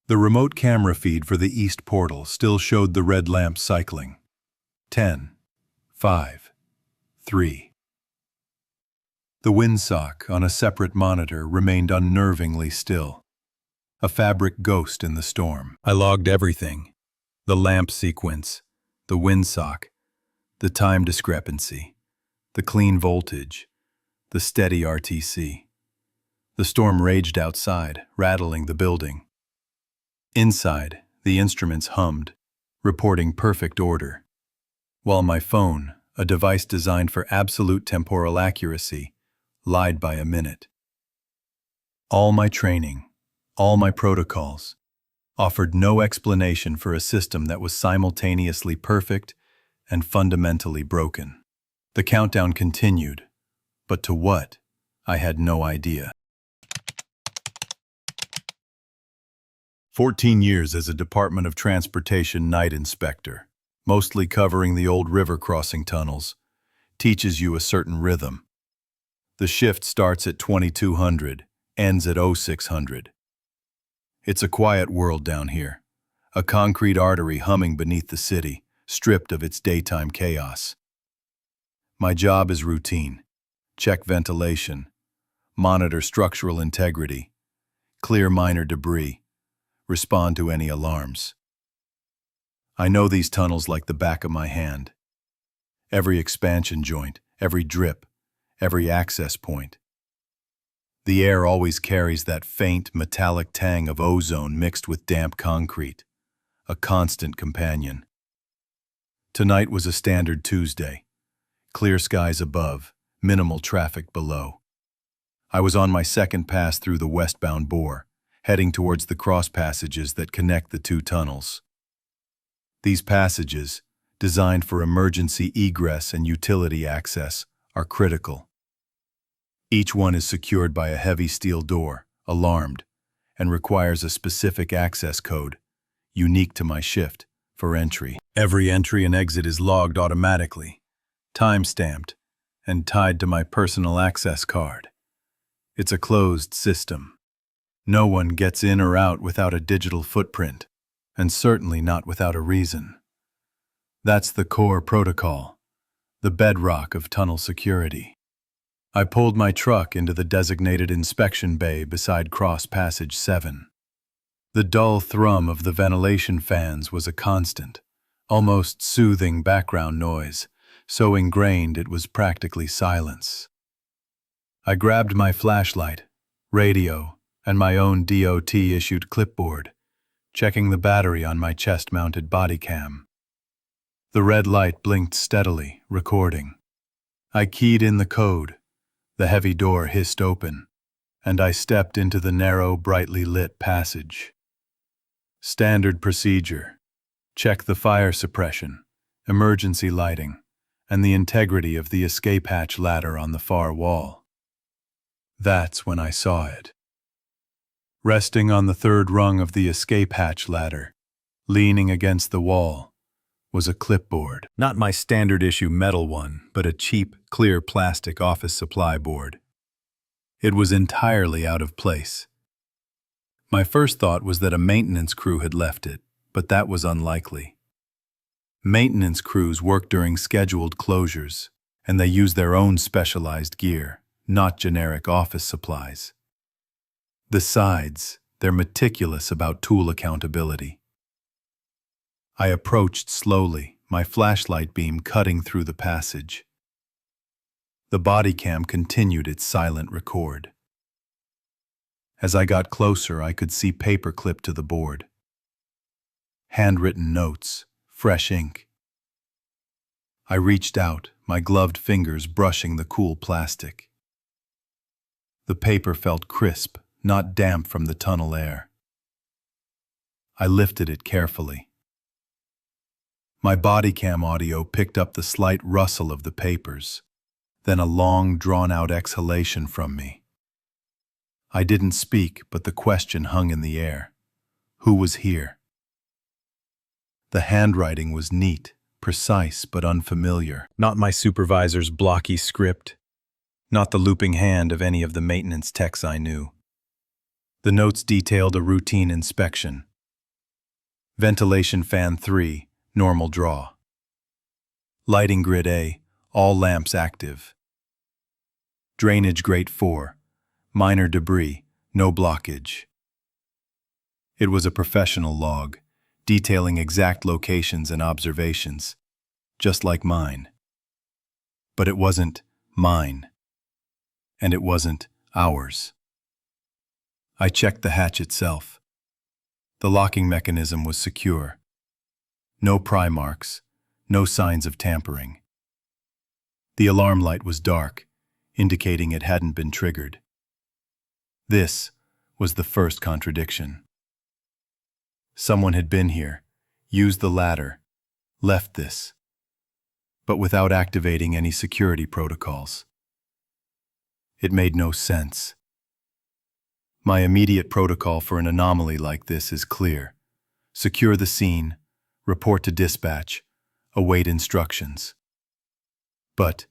The remote camera feed for the East Portal still showed the red lamp cycling. 10, 5, 3. The windsock on a separate monitor remained unnervingly still, a fabric ghost in the storm. I logged everything: the lamp sequence, the windsock, the time discrepancy, the clean voltage, the steady RTC. The storm raged outside, rattling the building. Inside, the instruments hummed, reporting perfect order, while my phone, a device designed for absolute temporal accuracy, lied by a minute. All my training, all my protocols, offered no explanation for a system that was simultaneously perfect and fundamentally broken. The countdown continued, but to what, I had no idea. 14 years as a Department of Transportation night inspector, mostly covering the old river crossing tunnels, teaches you a certain rhythm. The shift starts at 2200, ends at 0600. It's a quiet world down here, a concrete artery humming beneath the city, stripped of its daytime chaos. My job is routine: check ventilation, monitor structural integrity, clear minor debris, respond to any alarms. I know these tunnels like the back of my hand. Every expansion joint, every drip, every access point. The air always carries that faint, metallic tang of ozone mixed with damp concrete, a constant companion. Tonight was a standard Tuesday. Clear skies above, minimal traffic below. I was on my second pass through the westbound bore, heading towards the cross passages that connect the two tunnels. These passages, designed for emergency egress and utility access, are critical. Each one is secured by a heavy steel door, alarmed, and requires a specific access code, unique to my shift, for entry. Every entry and exit is logged automatically, time-stamped, and tied to my personal access card. It's a closed system. No one gets in or out without a digital footprint, and certainly not without a reason. That's the core protocol, the bedrock of tunnel security. I pulled my truck into the designated inspection bay beside Cross Passage 7. The dull thrum of the ventilation fans was a constant, almost soothing background noise, so ingrained it was practically silence. I grabbed my flashlight, radio, and my own DOT-issued clipboard, checking the battery on my chest-mounted body cam. The red light blinked steadily, recording. I keyed in the code. The heavy door hissed open, and I stepped into the narrow, brightly lit passage. Standard procedure. Check the fire suppression, emergency lighting, and the integrity of the escape hatch ladder on the far wall. That's when I saw it. Resting on the third rung of the escape hatch ladder, leaning against the wall, was a clipboard. Not my standard-issue metal one, but a cheap, clear plastic office supply board. It was entirely out of place. My first thought was that a maintenance crew had left it, but that was unlikely. Maintenance crews work during scheduled closures, and they use their own specialized gear, not generic office supplies. Besides, they're meticulous about tool accountability. I approached slowly, my flashlight beam cutting through the passage. The body cam continued its silent record. As I got closer, I could see paper clipped to the board. Handwritten notes, fresh ink. I reached out, my gloved fingers brushing the cool plastic. The paper felt crisp, not damp from the tunnel air. I lifted it carefully. My body cam audio picked up the slight rustle of the papers, then a long, drawn-out exhalation from me. I didn't speak, but the question hung in the air. Who was here? The handwriting was neat, precise but unfamiliar. Not my supervisor's blocky script, not the looping hand of any of the maintenance techs I knew. The notes detailed a routine inspection. Ventilation fan 3, normal draw. Lighting grid A, all lamps active. Drainage grate 4, minor debris, no blockage. It was a professional log, detailing exact locations and observations, just like mine. But it wasn't mine, and it wasn't ours. I checked the hatch itself. The locking mechanism was secure. No pry marks, no signs of tampering. The alarm light was dark, indicating it hadn't been triggered. This was the first contradiction. Someone had been here, used the ladder, left this, but without activating any security protocols. It made no sense. My immediate protocol for an anomaly like this is clear. Secure the scene, report to dispatch, await instructions. But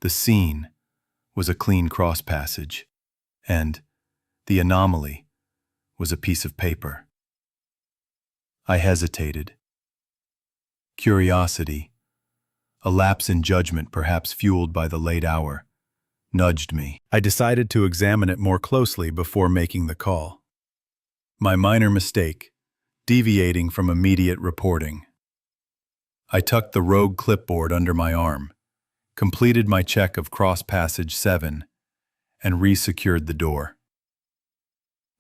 the scene was a clean cross passage, and the anomaly was a piece of paper. I hesitated. Curiosity, a lapse in judgment perhaps fueled by the late hour, nudged me. I decided to examine it more closely before making the call. My minor mistake, deviating from immediate reporting. I tucked the rogue clipboard under my arm, completed my check of Cross Passage 7, and re-secured the door.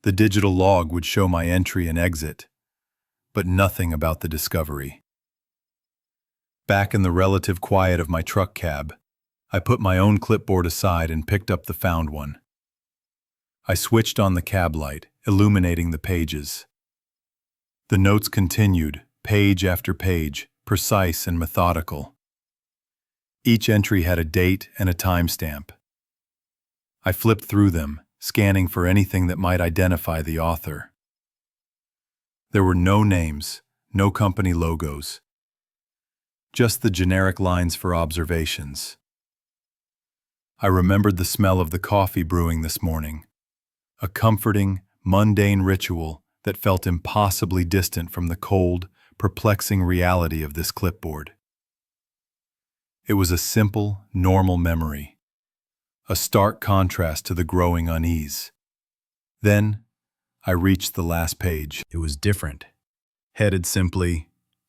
The digital log would show my entry and exit, but nothing about the discovery. Back in the relative quiet of my truck cab, I put my own clipboard aside and picked up the found one. I switched on the cab light, illuminating the pages. The notes continued, page after page, precise and methodical. Each entry had a date and a timestamp. I flipped through them, scanning for anything that might identify the author. There were no names, no company logos, just the generic lines for observations. I remembered the smell of the coffee brewing this morning, a comforting, mundane ritual that felt impossibly distant from the cold, perplexing reality of this clipboard. It was a simple, normal memory, a stark contrast to the growing unease. Then, I reached the last page. It was different, headed simply,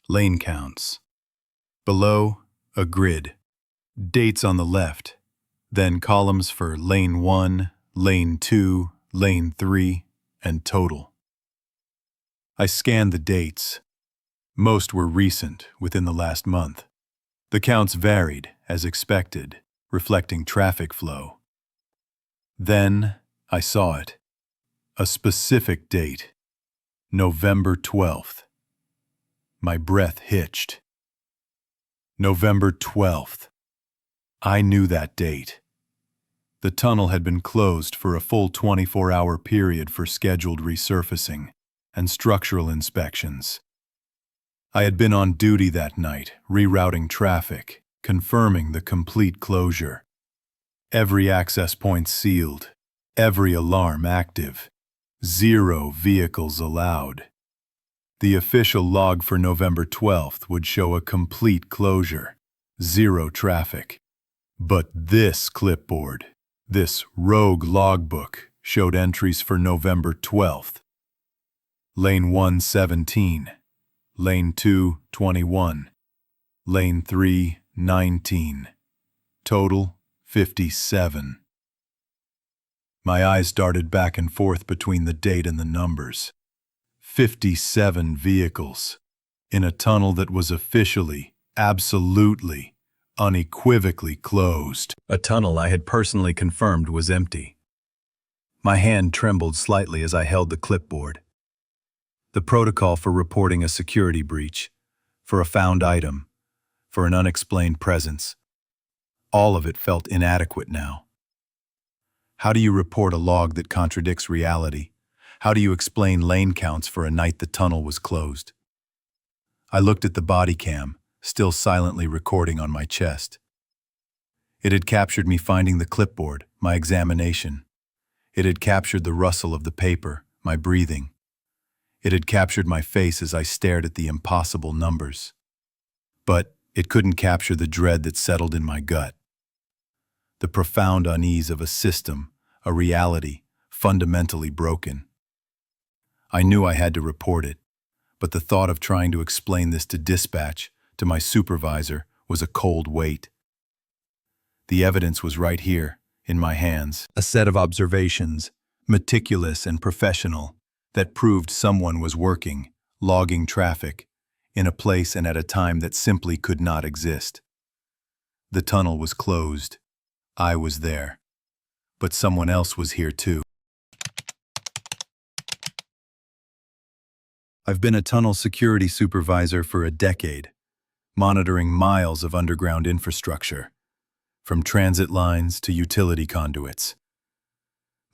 lane counts. Below, a grid, dates on the left, then columns for lane 1, lane 2, lane 3, and total. I scanned the dates. Most were recent, within the last month. The counts varied, as expected, reflecting traffic flow. Then, I saw it. A specific date. November 12th. My breath hitched. November 12th. I knew that date. The tunnel had been closed for a full 24-hour period for scheduled resurfacing and structural inspections. I had been on duty that night, rerouting traffic, confirming the complete closure. Every access point sealed, every alarm active, 0 vehicles allowed. The official log for November 12th would show a complete closure, 0 traffic. But this clipboard, this rogue logbook, showed entries for November 12th. Lane 1, 17. Lane 2, 21. Lane 3, 19. Total, 57. My eyes darted back and forth between the date and the numbers. 57 vehicles in a tunnel that was officially, absolutely, unequivocally closed. A tunnel I had personally confirmed was empty. My hand trembled slightly as I held the clipboard. The protocol for reporting a security breach, for a found item, for an unexplained presence. All of it felt inadequate now. How do you report a log that contradicts reality? How do you explain lane counts for a night the tunnel was closed? I looked at the body cam, still silently recording on my chest. It had captured me finding the clipboard, my examination. It had captured the rustle of the paper, my breathing. It had captured my face as I stared at the impossible numbers. But it couldn't capture the dread that settled in my gut. The profound unease of a system, a reality, fundamentally broken. I knew I had to report it, but the thought of trying to explain this to dispatch, to my supervisor, was a cold weight. The evidence was right here, in my hands. A set of observations, meticulous and professional, that proved someone was working, logging traffic, in a place and at a time that simply could not exist. The tunnel was closed. I was there. But someone else was here too. I've been a tunnel security supervisor for a decade, monitoring miles of underground infrastructure, from transit lines to utility conduits.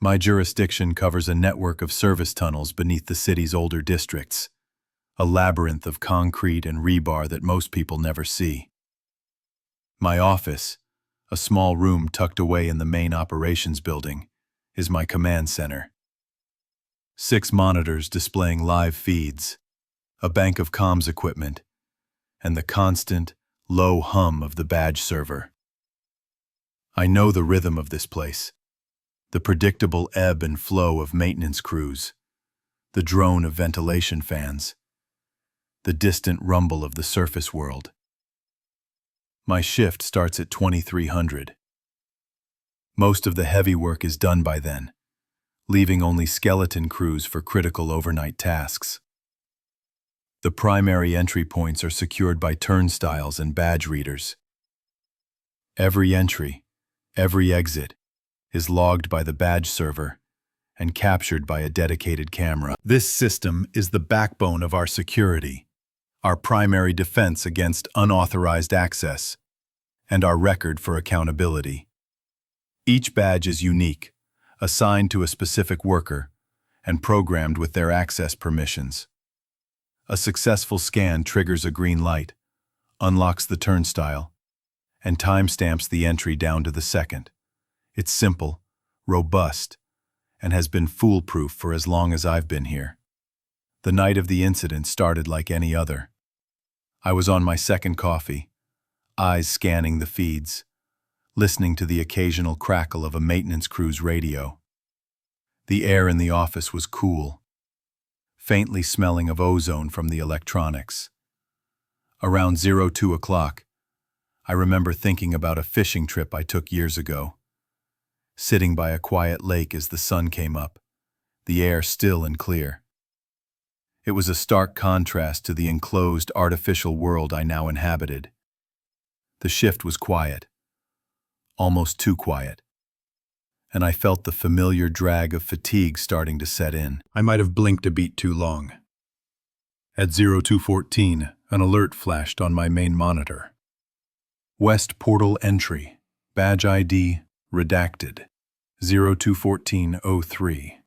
My jurisdiction covers a network of service tunnels beneath the city's older districts, a labyrinth of concrete and rebar that most people never see. My office, a small room tucked away in the main operations building, is my command center. 6 monitors displaying live feeds, a bank of comms equipment, and the constant, low hum of the badge server. I know the rhythm of this place, the predictable ebb and flow of maintenance crews, the drone of ventilation fans, the distant rumble of the surface world. My shift starts at 2300. Most of the heavy work is done by then, leaving only skeleton crews for critical overnight tasks. The primary entry points are secured by turnstiles and badge readers. Every entry, every exit, is logged by the badge server and captured by a dedicated camera. This system is the backbone of our security, our primary defense against unauthorized access, and our record for accountability. Each badge is unique, assigned to a specific worker, and programmed with their access permissions. A successful scan triggers a green light, unlocks the turnstile, and timestamps the entry down to the second. It's simple, robust, and has been foolproof for as long as I've been here. The night of the incident started like any other. I was on my second coffee, eyes scanning the feeds, listening to the occasional crackle of a maintenance crew's radio. The air in the office was cool, faintly smelling of ozone from the electronics. Around 02 o'clock, I remember thinking about a fishing trip I took years ago. Sitting by a quiet lake as the sun came up, the air still and clear. It was a stark contrast to the enclosed, artificial world I now inhabited. The shift was quiet, almost too quiet, and I felt the familiar drag of fatigue starting to set in. I might have blinked a beat too long. At 02:14, an alert flashed on my main monitor. West Portal Entry, Badge ID, Redacted, 02:14:03.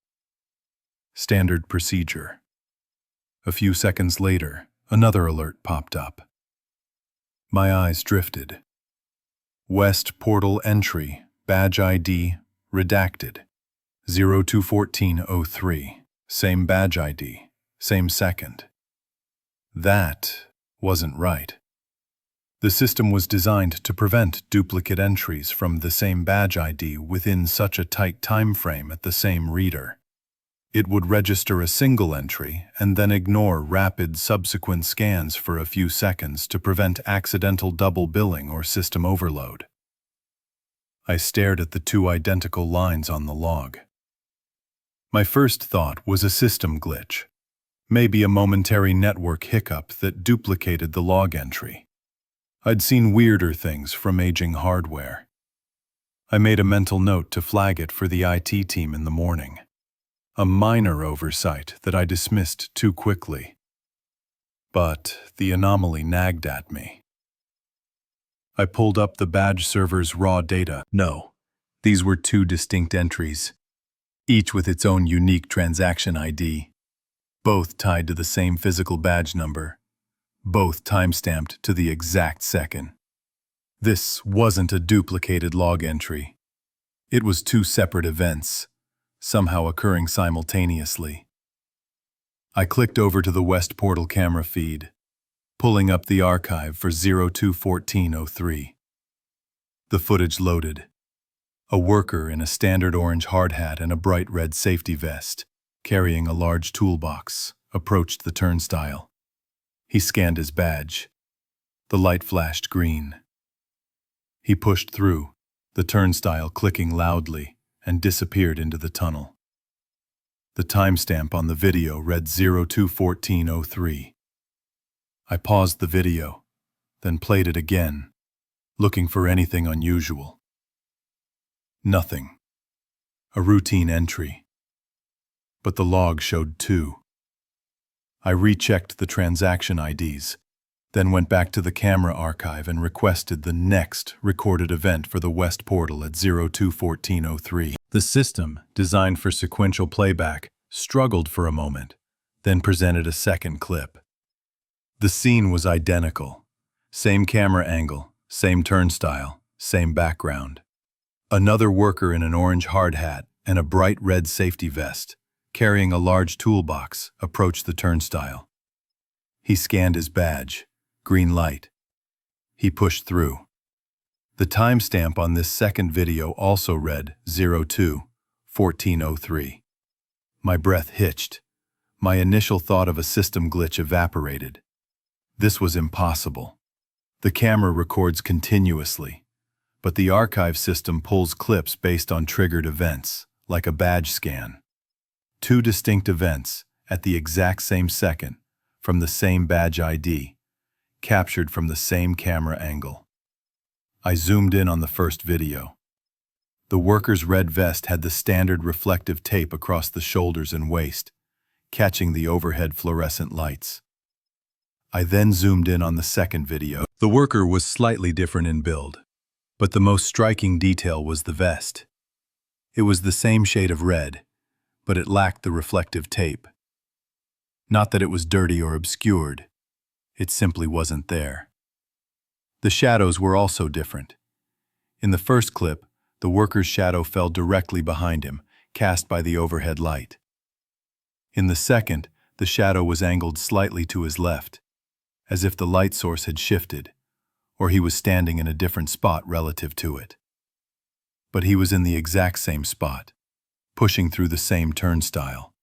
Standard Procedure. A few seconds later, another alert popped up. My eyes drifted. West Portal Entry, Badge ID, Redacted, 02:14:03. Same badge ID, same second. That wasn't right. The system was designed to prevent duplicate entries from the same badge ID within such a tight time frame at the same reader. It would register a single entry and then ignore rapid subsequent scans for a few seconds to prevent accidental double billing or system overload. I stared at the two identical lines on the log. My first thought was a system glitch, maybe a momentary network hiccup that duplicated the log entry. I'd seen weirder things from aging hardware. I made a mental note to flag it for the IT team in the morning. A minor oversight that I dismissed too quickly. But the anomaly nagged at me. I pulled up the badge server's raw data. No, these were two distinct entries, each with its own unique transaction ID, both tied to the same physical badge number, both timestamped to the exact second. This wasn't a duplicated log entry. It was two separate events, somehow occurring simultaneously. I clicked over to the West Portal camera feed, pulling up the archive for 02:14:03. The footage loaded. A worker in a standard orange hard hat and a bright red safety vest, carrying a large toolbox, approached the turnstile. He scanned his badge. The light flashed green. He pushed through, the turnstile clicking loudly, and disappeared into the tunnel. The timestamp on the video read 02:14:03. I paused the video, then played it again, looking for anything unusual. Nothing. A routine entry. But the log showed two. I rechecked the transaction IDs, then went back to the camera archive and requested the next recorded event for the West Portal at 02:14:03. The system, designed for sequential playback, struggled for a moment, then presented a second clip. The scene was identical. Same camera angle, same turnstile, same background. Another worker in an orange hard hat and a bright red safety vest, carrying a large toolbox, approached the turnstile. He scanned his badge, green light. He pushed through. The timestamp on this second video also read 02:14:03. My breath hitched. My initial thought of a system glitch evaporated. This was impossible. The camera records continuously, but the archive system pulls clips based on triggered events, like a badge scan. Two distinct events, at the exact same second, from the same badge ID, captured from the same camera angle. I zoomed in on the first video. The worker's red vest had the standard reflective tape across the shoulders and waist, catching the overhead fluorescent lights. I then zoomed in on the second video. The worker was slightly different in build, but the most striking detail was the vest. It was the same shade of red, but it lacked the reflective tape. Not that it was dirty or obscured, it simply wasn't there. The shadows were also different. In the first clip, the worker's shadow fell directly behind him, cast by the overhead light. In the second, the shadow was angled slightly to his left, as if the light source had shifted, or he was standing in a different spot relative to it. But he was in the exact same spot, pushing through the same turnstile.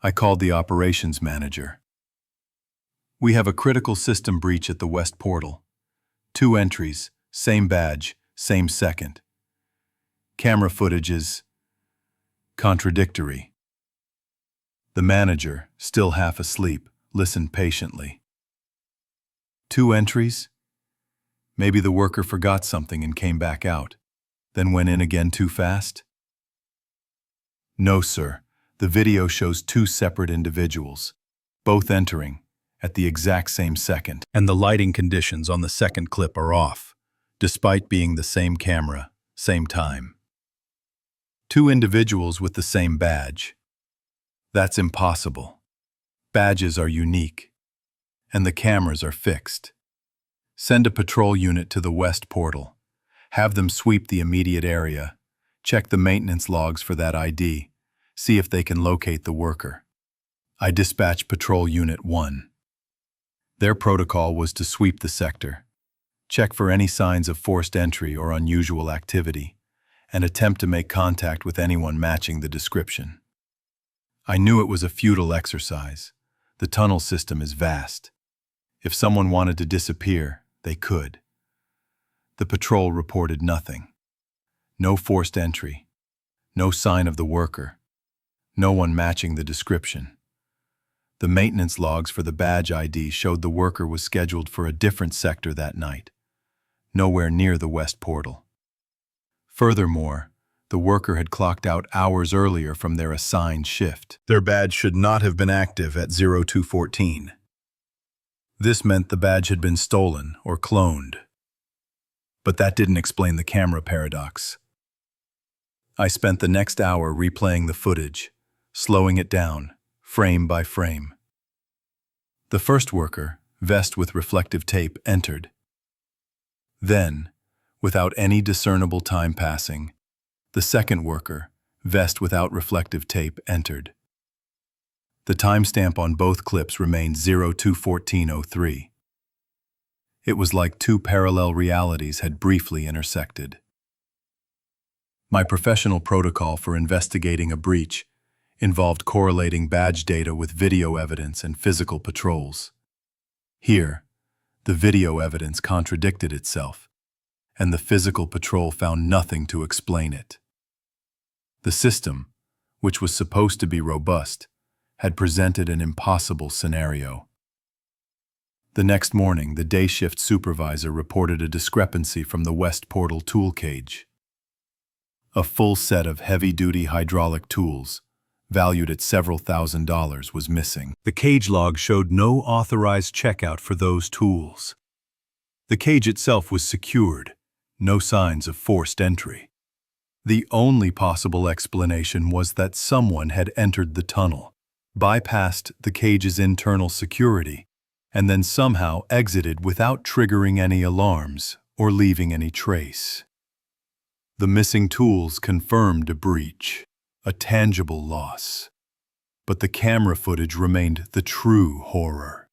I called the operations manager. "We have a critical system breach at the west portal. 2 entries, same badge, same second. Camera footage is contradictory." The manager, still half asleep, listened patiently. 2 entries? Maybe the worker forgot something and came back out, then went in again too fast? No, sir. The video shows 2 separate individuals, both entering at the exact same second. And the lighting conditions on the second clip are off, despite being the same camera, same time. 2 individuals with the same badge. That's impossible. Badges are unique, and the cameras are fixed. Send a patrol unit to the west portal. Have them sweep the immediate area. Check the maintenance logs for that ID. See if they can locate the worker. I dispatched Patrol Unit 1. Their protocol was to sweep the sector, check for any signs of forced entry or unusual activity, and attempt to make contact with anyone matching the description. I knew it was a futile exercise. The tunnel system is vast. If someone wanted to disappear, they could. The patrol reported nothing. No forced entry. No sign of the worker. No one matching the description. The maintenance logs for the badge ID showed the worker was scheduled for a different sector that night, nowhere near the west portal. Furthermore, the worker had clocked out hours earlier from their assigned shift. Their badge should not have been active at 0214. This meant the badge had been stolen or cloned. But that didn't explain the camera paradox. I spent the next hour replaying the footage, slowing it down, frame by frame. The first worker, vest with reflective tape, entered. Then, without any discernible time passing, the second worker, vest without reflective tape, entered. The timestamp on both clips remained 021403. It was like 2 parallel realities had briefly intersected. My professional protocol for investigating a breach involved correlating badge data with video evidence and physical patrols. Here, the video evidence contradicted itself, and the physical patrol found nothing to explain it. The system, which was supposed to be robust, had presented an impossible scenario. The next morning, the day shift supervisor reported a discrepancy from the west portal tool cage. A full set of heavy-duty hydraulic tools, valued at several $1,000s, was missing. The cage log showed no authorized checkout for those tools. The cage itself was secured, no signs of forced entry. The only possible explanation was that someone had entered the tunnel, bypassed the cage's internal security, and then somehow exited without triggering any alarms or leaving any trace. The missing tools confirmed a breach, a tangible loss. But the camera footage remained the true horror.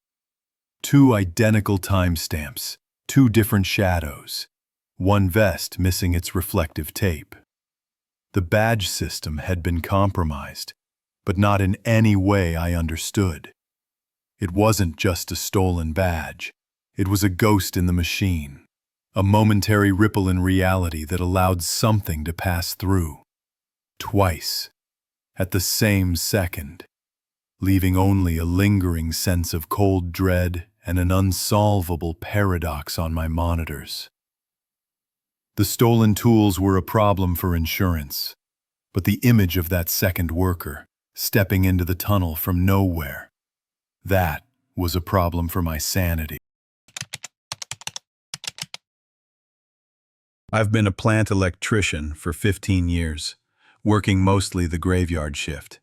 2 identical timestamps, 2 different shadows, 1 vest missing its reflective tape. The badge system had been compromised, but not in any way I understood. It wasn't just a stolen badge. It was a ghost in the machine, A momentary ripple in reality that allowed something to pass through. Twice, at the same second, leaving only a lingering sense of cold dread and an unsolvable paradox on my monitors. The stolen tools were a problem for insurance, but the image of that second worker, stepping into the tunnel from nowhere, that was a problem for my sanity. I've been a plant electrician for 15 years, working mostly the graveyard shift.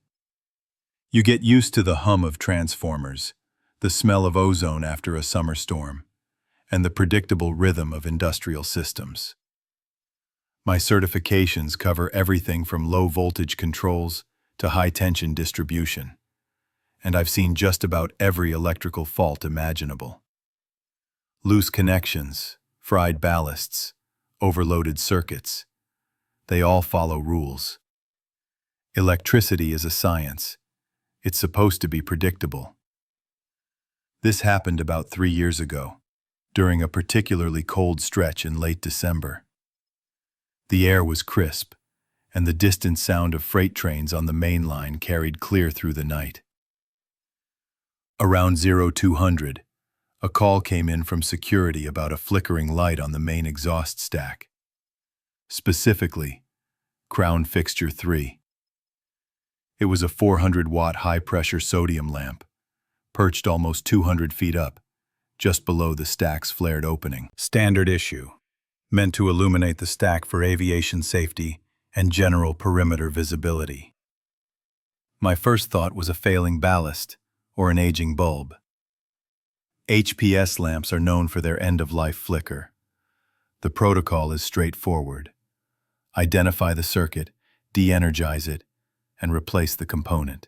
You get used to the hum of transformers, the smell of ozone after a summer storm, and the predictable rhythm of industrial systems. My certifications cover everything from low-voltage controls to high-tension distribution, and I've seen just about every electrical fault imaginable. Loose connections, fried ballasts, overloaded circuits. They all follow rules. Electricity is a science. It's supposed to be predictable. This happened about 3 years ago, during a particularly cold stretch in late December. The air was crisp, and the distant sound of freight trains on the main line carried clear through the night. Around 0200, a call came in from security about a flickering light on the main exhaust stack. Specifically, crown fixture 3. It was a 400-watt high-pressure sodium lamp, perched almost 200 feet up, just below the stack's flared opening. Standard issue, meant to illuminate the stack for aviation safety and general perimeter visibility. My first thought was a failing ballast or an aging bulb. HPS lamps are known for their end-of-life flicker. The protocol is straightforward. Identify the circuit, de-energize it, and replace the component.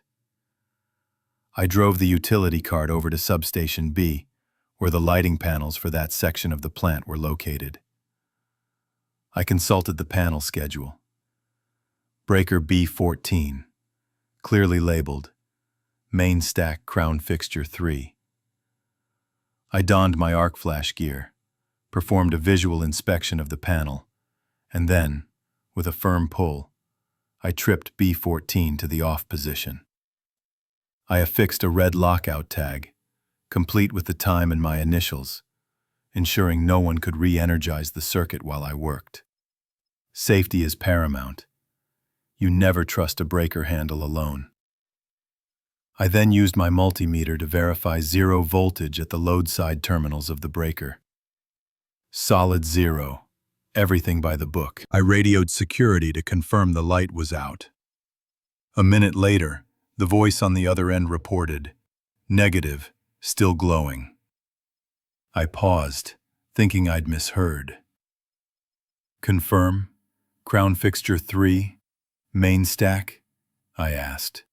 I drove the utility cart over to Substation B, where the lighting panels for that section of the plant were located. I consulted the panel schedule. Breaker B14, clearly labeled, main stack crown fixture 3. I donned my arc flash gear, performed a visual inspection of the panel, and then, with a firm pull, I tripped B14 to the off position. I affixed a red lockout tag, complete with the time and my initials, ensuring no one could re-energize the circuit while I worked. Safety is paramount. You never trust a breaker handle alone. I then used my multimeter to verify 0 voltage at the load side terminals of the breaker. Solid 0. Everything by the book. I radioed security to confirm the light was out. A minute later, the voice on the other end reported, negative, still glowing. I paused, thinking I'd misheard. Confirm? Crown fixture 3? Main stack? I asked.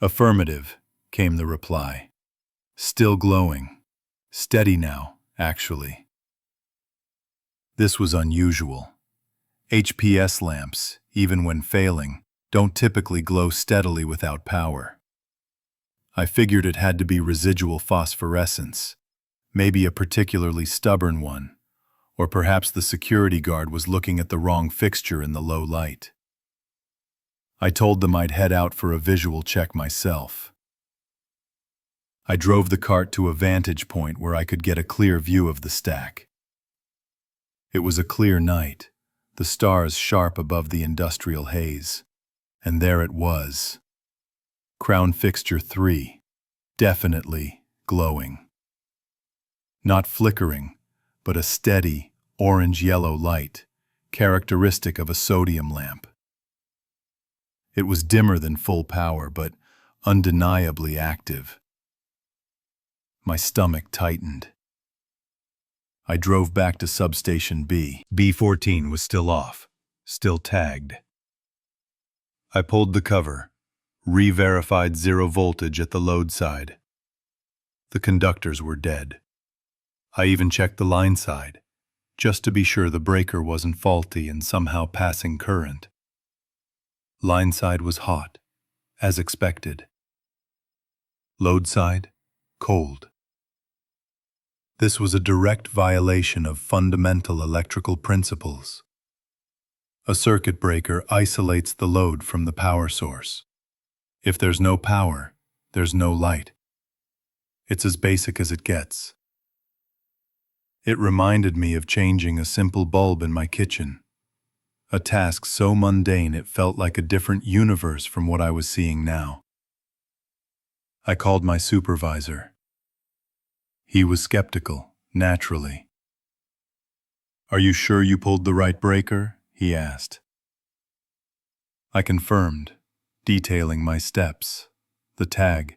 Affirmative, came the reply. Still glowing. Steady now, actually. This was unusual. HPS lamps, even when failing, don't typically glow steadily without power. I figured it had to be residual phosphorescence, maybe a particularly stubborn one, or perhaps the security guard was looking at the wrong fixture in the low light. I told them I'd head out for a visual check myself. I drove the cart to a vantage point where I could get a clear view of the stack. It was a clear night, the stars sharp above the industrial haze. And there it was. Crown fixture 3, definitely glowing. Not flickering, but a steady, orange-yellow light, characteristic of a sodium lamp. It was dimmer than full power, but undeniably active. My stomach tightened. I drove back to Substation B. B14 was still off, still tagged. I pulled the cover, re-verified 0 voltage at the load side. The conductors were dead. I even checked the line side, just to be sure the breaker wasn't faulty and somehow passing current. Line side was hot, as expected. Load side, cold. This was a direct violation of fundamental electrical principles. A circuit breaker isolates the load from the power source. If there's no power, there's no light. It's as basic as it gets. It reminded me of changing a simple bulb in my kitchen, a task so mundane it felt like a different universe from what I was seeing now. I called my supervisor. He was skeptical, naturally. "Are you sure you pulled the right breaker?" he asked. I confirmed, detailing my steps, the tag,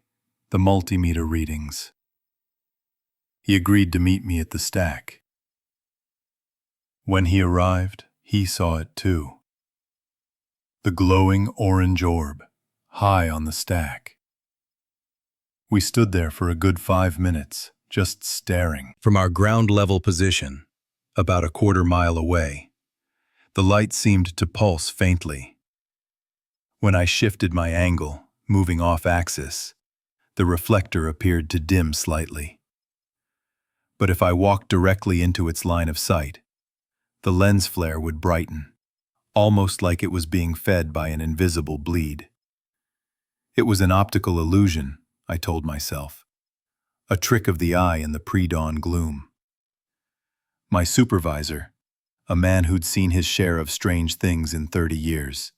the multimeter readings. He agreed to meet me at the stack. When he arrived, he saw it too. The glowing orange orb, high on the stack. We stood there for a good 5 minutes, just staring. From our ground-level position, about a quarter-mile away, the light seemed to pulse faintly. When I shifted my angle, moving off-axis, the reflector appeared to dim slightly. But if I walked directly into its line of sight, the lens flare would brighten, almost like it was being fed by an invisible bleed. It was an optical illusion, I told myself, a trick of the eye in the pre-dawn gloom. My supervisor, a man who'd seen his share of strange things in 30 years,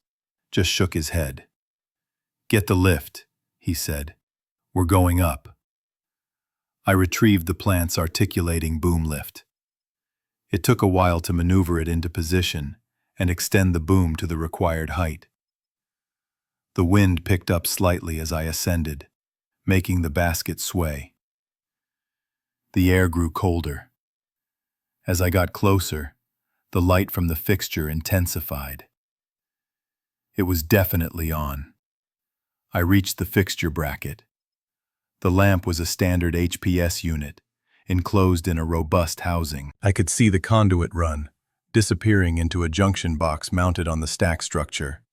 just shook his head. "Get the lift," he said. "We're going up." I retrieved the plant's articulating boom lift. It took a while to maneuver it into position and extend the boom to the required height. The wind picked up slightly as I ascended, making the basket sway. The air grew colder. As I got closer, the light from the fixture intensified. It was definitely on. I reached the fixture bracket. The lamp was a standard HPS unit, enclosed in a robust housing. I could see the conduit run, disappearing into a junction box mounted on the stack structure.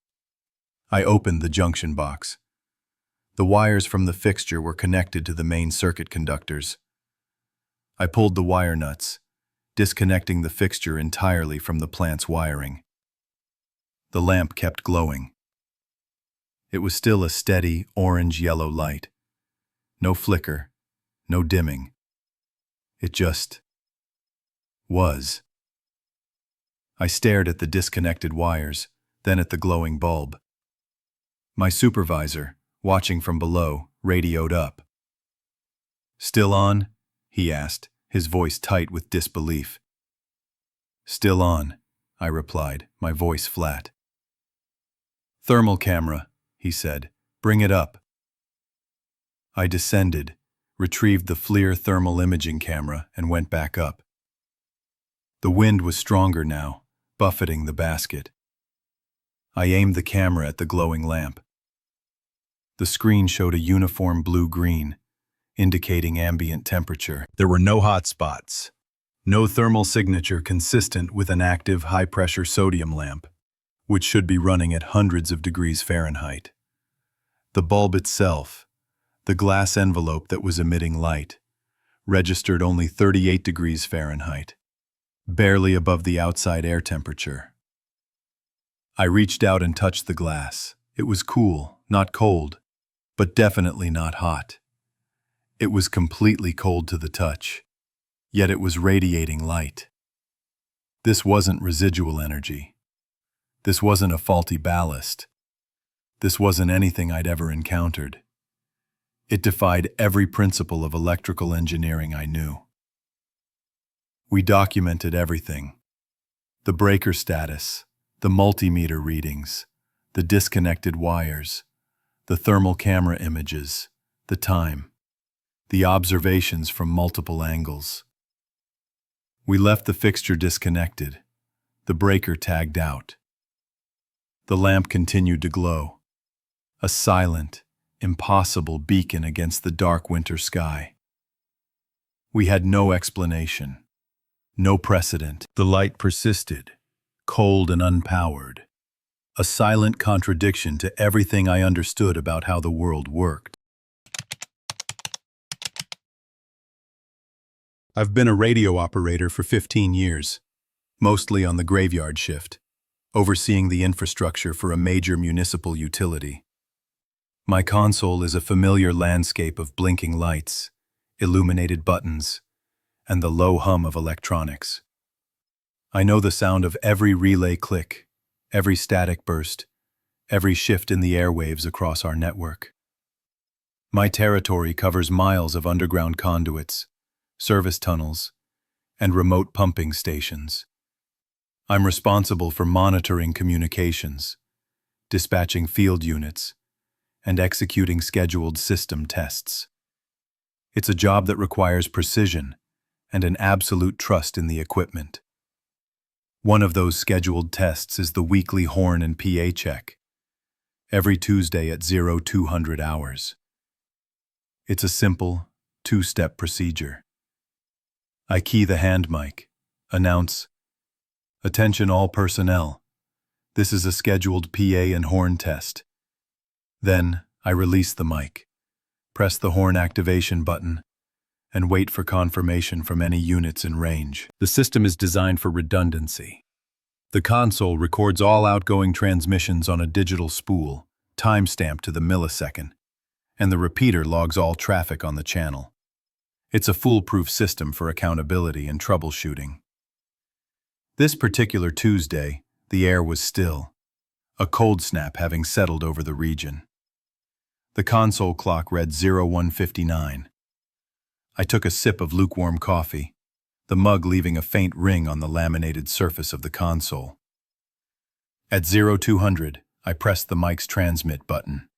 I opened the junction box. The wires from the fixture were connected to the main circuit conductors. I pulled the wire nuts, disconnecting the fixture entirely from the plant's wiring. The lamp kept glowing. It was still a steady orange-yellow light. No flicker, no dimming. It just was. I stared at the disconnected wires, then at the glowing bulb. My supervisor, watching from below, radioed up. "Still on?" he asked, his voice tight with disbelief. "Still on," I replied, my voice flat. "Thermal camera," he said. "Bring it up." I descended, retrieved the FLIR thermal imaging camera, and went back up. The wind was stronger now, buffeting the basket. I aimed the camera at the glowing lamp. The screen showed a uniform blue-green, indicating ambient temperature. There were no hot spots, no thermal signature consistent with an active high-pressure sodium lamp, which should be running at hundreds of degrees Fahrenheit. The bulb itself, the glass envelope that was emitting light, registered only 38 degrees Fahrenheit, barely above the outside air temperature. I reached out and touched the glass. It was cool, not cold, but definitely not hot. It was completely cold to the touch, yet it was radiating light. This wasn't residual energy. This wasn't a faulty ballast. This wasn't anything I'd ever encountered. It defied every principle of electrical engineering I knew. We documented everything. The breaker status, the multimeter readings, the disconnected wires, the thermal camera images, the time, the observations from multiple angles. We left the fixture disconnected, the breaker tagged out. The lamp continued to glow, a silent, impossible beacon against the dark winter sky. We had no explanation, no precedent. The light persisted, cold and unpowered, a silent contradiction to everything I understood about how the world worked. I've been a radio operator for 15 years, mostly on the graveyard shift, overseeing the infrastructure for a major municipal utility. My console is a familiar landscape of blinking lights, illuminated buttons, and the low hum of electronics. I know the sound of every relay click, every static burst, every shift in the airwaves across our network. My territory covers miles of underground conduits, service tunnels, and remote pumping stations. I'm responsible for monitoring communications, dispatching field units, and executing scheduled system tests. It's a job that requires precision and an absolute trust in the equipment. One of those scheduled tests is the weekly horn and PA check, every Tuesday at 0200 hours. It's a simple, two-step procedure. I key the hand mic, announce, "Attention all personnel. This is a scheduled PA and horn test." Then, I release the mic, press the horn activation button, and wait for confirmation from any units in range. The system is designed for redundancy. The console records all outgoing transmissions on a digital spool, time-stamped to the millisecond, and the repeater logs all traffic on the channel. It's a foolproof system for accountability and troubleshooting. This particular Tuesday, the air was still, a cold snap having settled over the region. The console clock read 0159. I took a sip of lukewarm coffee, the mug leaving a faint ring on the laminated surface of the console. At 0200, I pressed the mic's transmit button.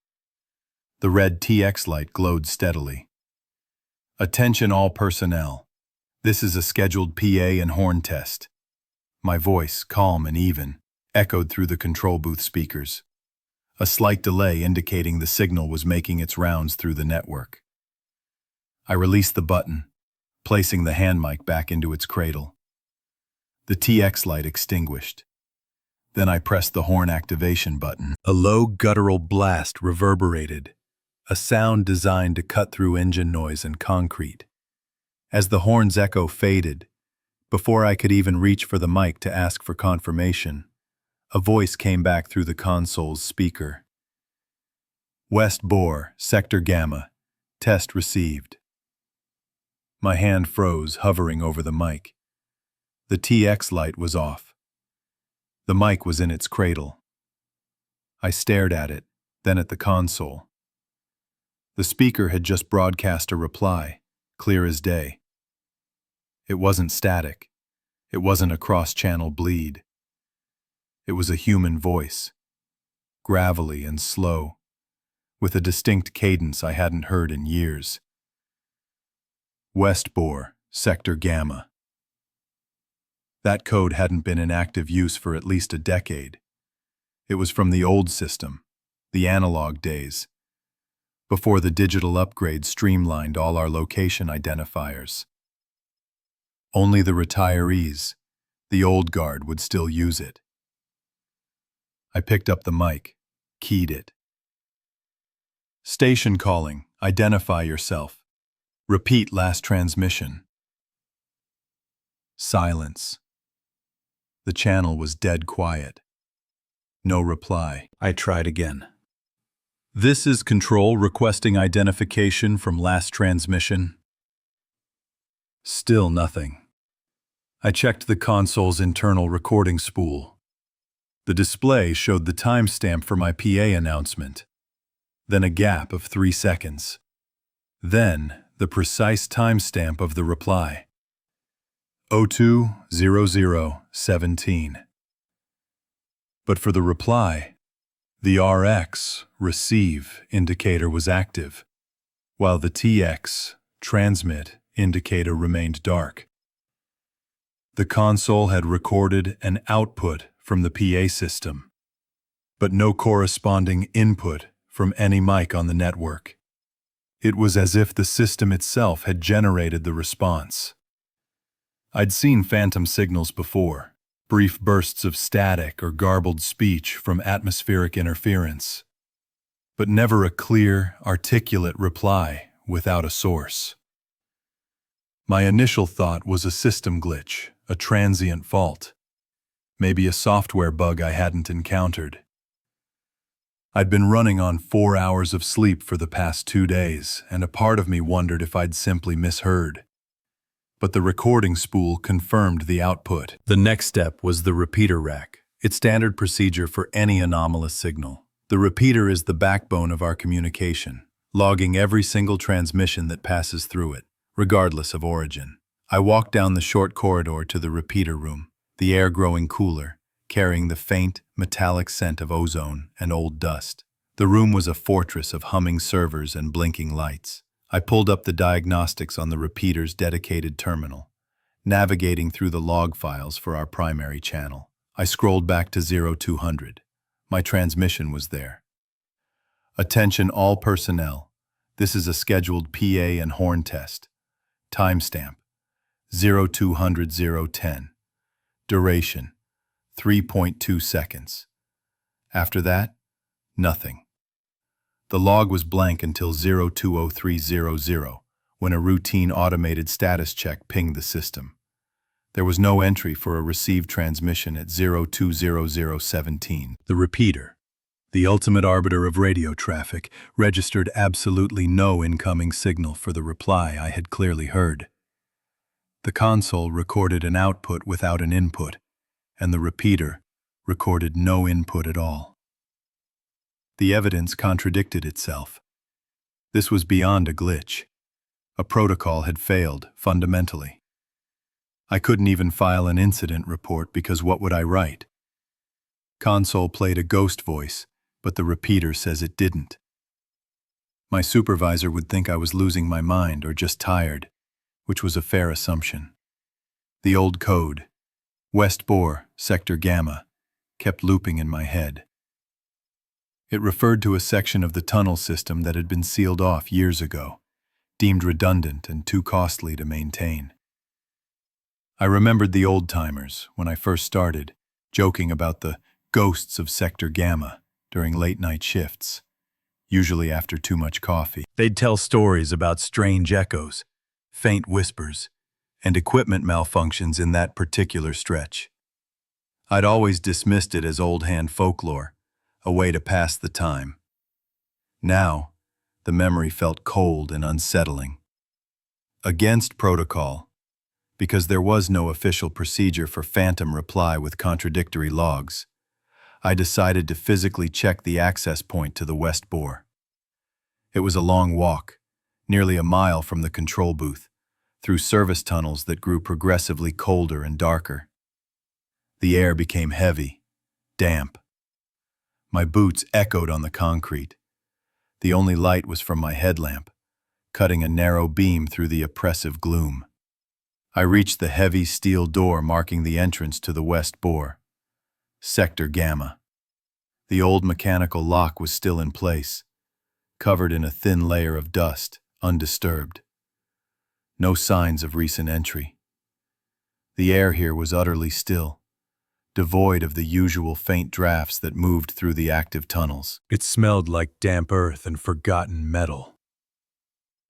The red TX light glowed steadily. "Attention all personnel. This is a scheduled PA and horn test." My voice, calm and even, echoed through the control booth speakers, a slight delay indicating the signal was making its rounds through the network. I released the button, placing the hand mic back into its cradle. The TX light extinguished. Then I pressed the horn activation button. A low guttural blast reverberated, a sound designed to cut through engine noise and concrete. As the horn's echo faded, before I could even reach for the mic to ask for confirmation, a voice came back through the console's speaker. "West Bore, Sector Gamma, test received." My hand froze, hovering over the mic. The TX light was off. The mic was in its cradle. I stared at it, then at the console. The speaker had just broadcast a reply, clear as day. It wasn't static. It wasn't a cross-channel bleed. It was a human voice, gravelly and slow, with a distinct cadence I hadn't heard in years. "West Bore, Sector Gamma." That code hadn't been in active use for at least a decade. It was from the old system, the analog days, before the digital upgrade streamlined all our location identifiers. Only the retirees, the old guard, would still use it. I picked up the mic, keyed it. "Station calling, identify yourself. Repeat last transmission." Silence. The channel was dead quiet. No reply. I tried again. "This is Control requesting identification from last transmission." Still nothing. I checked the console's internal recording spool. The display showed the timestamp for my PA announcement, then a gap of 3 seconds. Then the precise timestamp of the reply. 020017. But for the reply, the RX receive indicator was active, while the TX transmit indicator remained dark. The console had recorded an output from the PA system, but no corresponding input from any mic on the network. It was as if the system itself had generated the response. I'd seen phantom signals before, brief bursts of static or garbled speech from atmospheric interference, but never a clear, articulate reply without a source. My initial thought was a system glitch, a transient fault. Maybe a software bug I hadn't encountered. I'd been running on 4 hours of sleep for the past 2 days, and a part of me wondered if I'd simply misheard. But the recording spool confirmed the output. The next step was the repeater rack. It's standard procedure for any anomalous signal. The repeater is the backbone of our communication, logging every single transmission that passes through it, regardless of origin. I walked down the short corridor to the repeater room, the air growing cooler, carrying the faint, metallic scent of ozone and old dust. The room was a fortress of humming servers and blinking lights. I pulled up the diagnostics on the repeater's dedicated terminal, navigating through the log files for our primary channel. I scrolled back to 0200. My transmission was there. Attention all personnel. This is a scheduled PA and horn test. Timestamp 0200-010. Duration 3.2 seconds. After that, nothing. The log was blank until 020300, when a routine automated status check pinged the system. There was no entry for a received transmission at 020017. The repeater, the ultimate arbiter of radio traffic, registered absolutely no incoming signal for the reply I had clearly heard. The console recorded an output without an input, and the repeater recorded no input at all. The evidence contradicted itself. This was beyond a glitch. A protocol had failed, fundamentally. I couldn't even file an incident report because what would I write? Console played a ghost voice, but the repeater says it didn't. My supervisor would think I was losing my mind or just tired, which was a fair assumption. The old code, West Bore, Sector Gamma, kept looping in my head. It referred to a section of the tunnel system that had been sealed off years ago, deemed redundant and too costly to maintain. I remembered the old-timers, when I first started, joking about the ghosts of Sector Gamma during late-night shifts, usually after too much coffee. They'd tell stories about strange echoes, faint whispers, and equipment malfunctions in that particular stretch. I'd always dismissed it as old-hand folklore, a way to pass the time. Now, the memory felt cold and unsettling. Against protocol, because there was no official procedure for phantom reply with contradictory logs, I decided to physically check the access point to the West Bore. It was a long walk, nearly a mile from the control booth, through service tunnels that grew progressively colder and darker. The air became heavy, damp. My boots echoed on the concrete. The only light was from my headlamp, cutting a narrow beam through the oppressive gloom. I reached the heavy steel door marking the entrance to the West Bore. Sector Gamma. The old mechanical lock was still in place, covered in a thin layer of dust, undisturbed. No signs of recent entry. The air here was utterly still, devoid of the usual faint drafts that moved through the active tunnels. It smelled like damp earth and forgotten metal.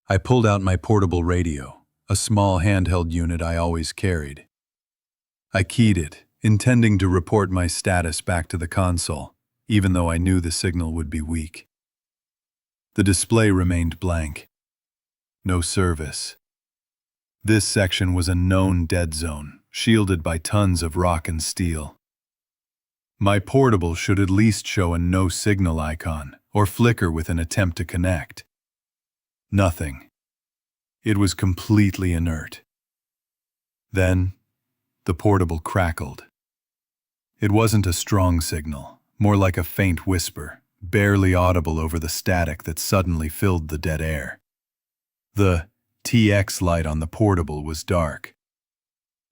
I pulled out my portable radio, a small handheld unit I always carried. I keyed it, intending to report my status back to the console, even though I knew the signal would be weak. The display remained blank. No service. This section was a known dead zone, shielded by tons of rock and steel. My portable should at least show a no signal icon, or flicker with an attempt to connect. Nothing. It was completely inert. Then, the portable crackled. It wasn't a strong signal, more like a faint whisper, barely audible over the static that suddenly filled the dead air. The TX light on the portable was dark.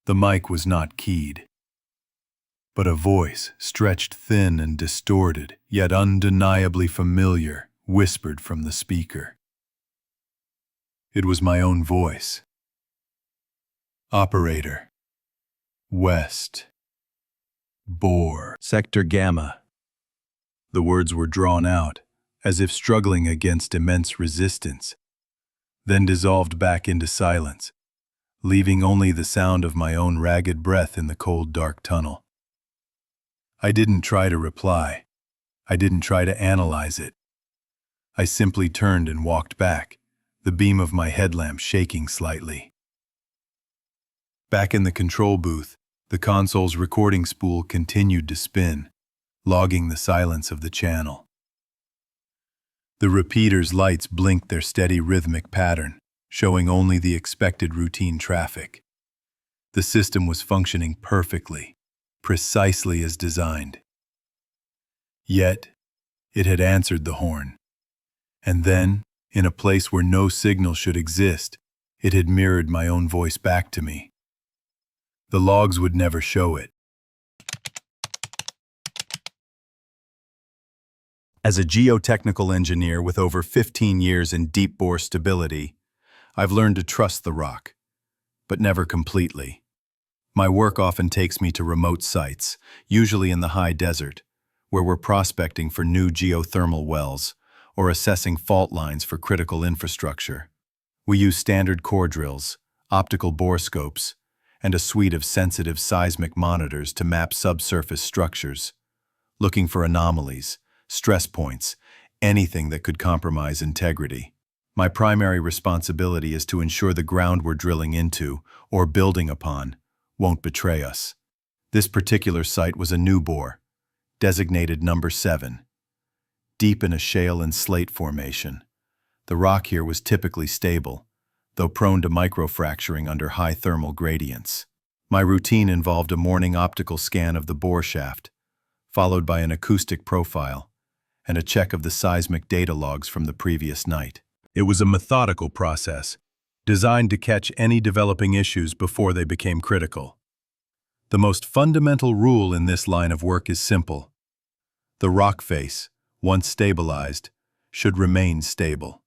The mic was not keyed. But a voice, stretched thin and distorted, yet undeniably familiar, whispered from the speaker. It was my own voice. Operator. West. Bore. Sector Gamma. The words were drawn out, as if struggling against immense resistance, then dissolved back into silence, leaving only the sound of my own ragged breath in the cold, dark tunnel. I didn't try to reply. I didn't try to analyze it. I simply turned and walked back, the beam of my headlamp shaking slightly. Back in the control booth, the console's recording spool continued to spin, logging the silence of the channel. The repeater's lights blinked their steady rhythmic pattern, showing only the expected routine traffic. The system was functioning perfectly, precisely as designed. Yet, it had answered the horn. And then, in a place where no signal should exist, it had mirrored my own voice back to me. The logs would never show it. As a geotechnical engineer with over 15 years in deep bore stability, I've learned to trust the rock, but never completely. My work often takes me to remote sites, usually in the high desert, where we're prospecting for new geothermal wells or assessing fault lines for critical infrastructure. We use standard core drills, optical borescopes, and a suite of sensitive seismic monitors to map subsurface structures, looking for anomalies, stress points, anything that could compromise integrity. My primary responsibility is to ensure the ground we're drilling into, or building upon, won't betray us. This particular site was a new bore, designated number 7, deep in a shale and slate formation. The rock here was typically stable, though prone to microfracturing under high thermal gradients. My routine involved a morning optical scan of the bore shaft, followed by an acoustic profile, and a check of the seismic data logs from the previous night. It was a methodical process, designed to catch any developing issues before they became critical. The most fundamental rule in this line of work is simple. The rock face, once stabilized, should remain stable.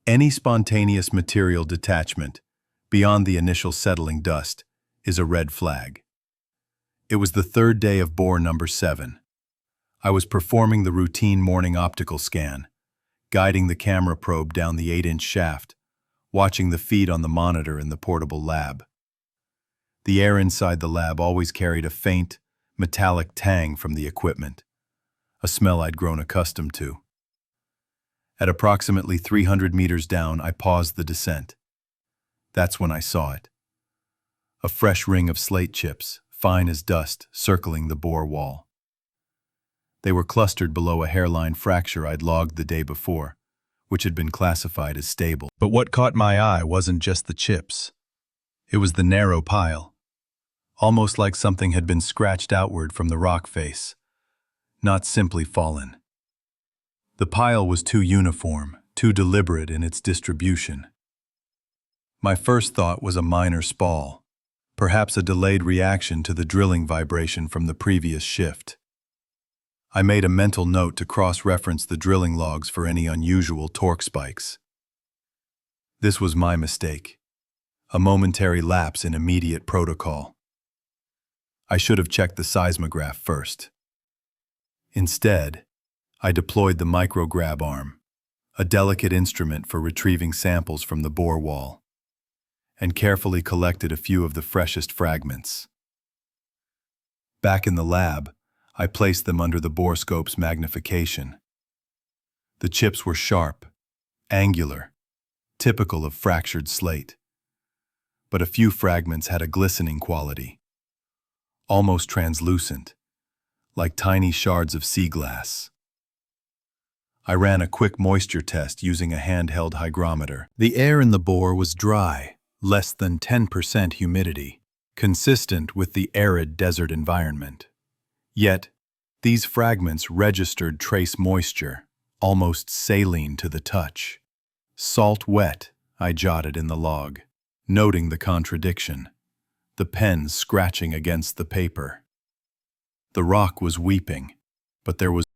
Any spontaneous material detachment, beyond the initial settling dust, is a red flag. It was the third day of bore number 7. I was performing the routine morning optical scan, guiding the camera probe down the 8-inch shaft, watching the feed on the monitor in the portable lab. The air inside the lab always carried a faint, metallic tang from the equipment, a smell I'd grown accustomed to. At approximately 300 meters down, I paused the descent. That's when I saw it. A fresh ring of slate chips, fine as dust, circling the bore wall. They were clustered below a hairline fracture I'd logged the day before, which had been classified as stable. But what caught my eye wasn't just the chips. It was the narrow pile, almost like something had been scratched outward from the rock face, not simply fallen. The pile was too uniform, too deliberate in its distribution. My first thought was a minor spall, perhaps a delayed reaction to the drilling vibration from the previous shift. I made a mental note to cross-reference the drilling logs for any unusual torque spikes. This was my mistake, a momentary lapse in immediate protocol. I should have checked the seismograph first. Instead, I deployed the micrograb arm, a delicate instrument for retrieving samples from the bore wall, and carefully collected a few of the freshest fragments. Back in the lab, I placed them under the borescope's magnification. The chips were sharp, angular, typical of fractured slate. But a few fragments had a glistening quality, almost translucent, like tiny shards of sea glass. I ran a quick moisture test using a handheld hygrometer. The air in the bore was dry, less than 10% humidity, consistent with the arid desert environment. Yet, these fragments registered trace moisture, almost saline to the touch. Salt wet, I jotted in the log, noting the contradiction, the pen scratching against the paper. The rock was weeping, but there was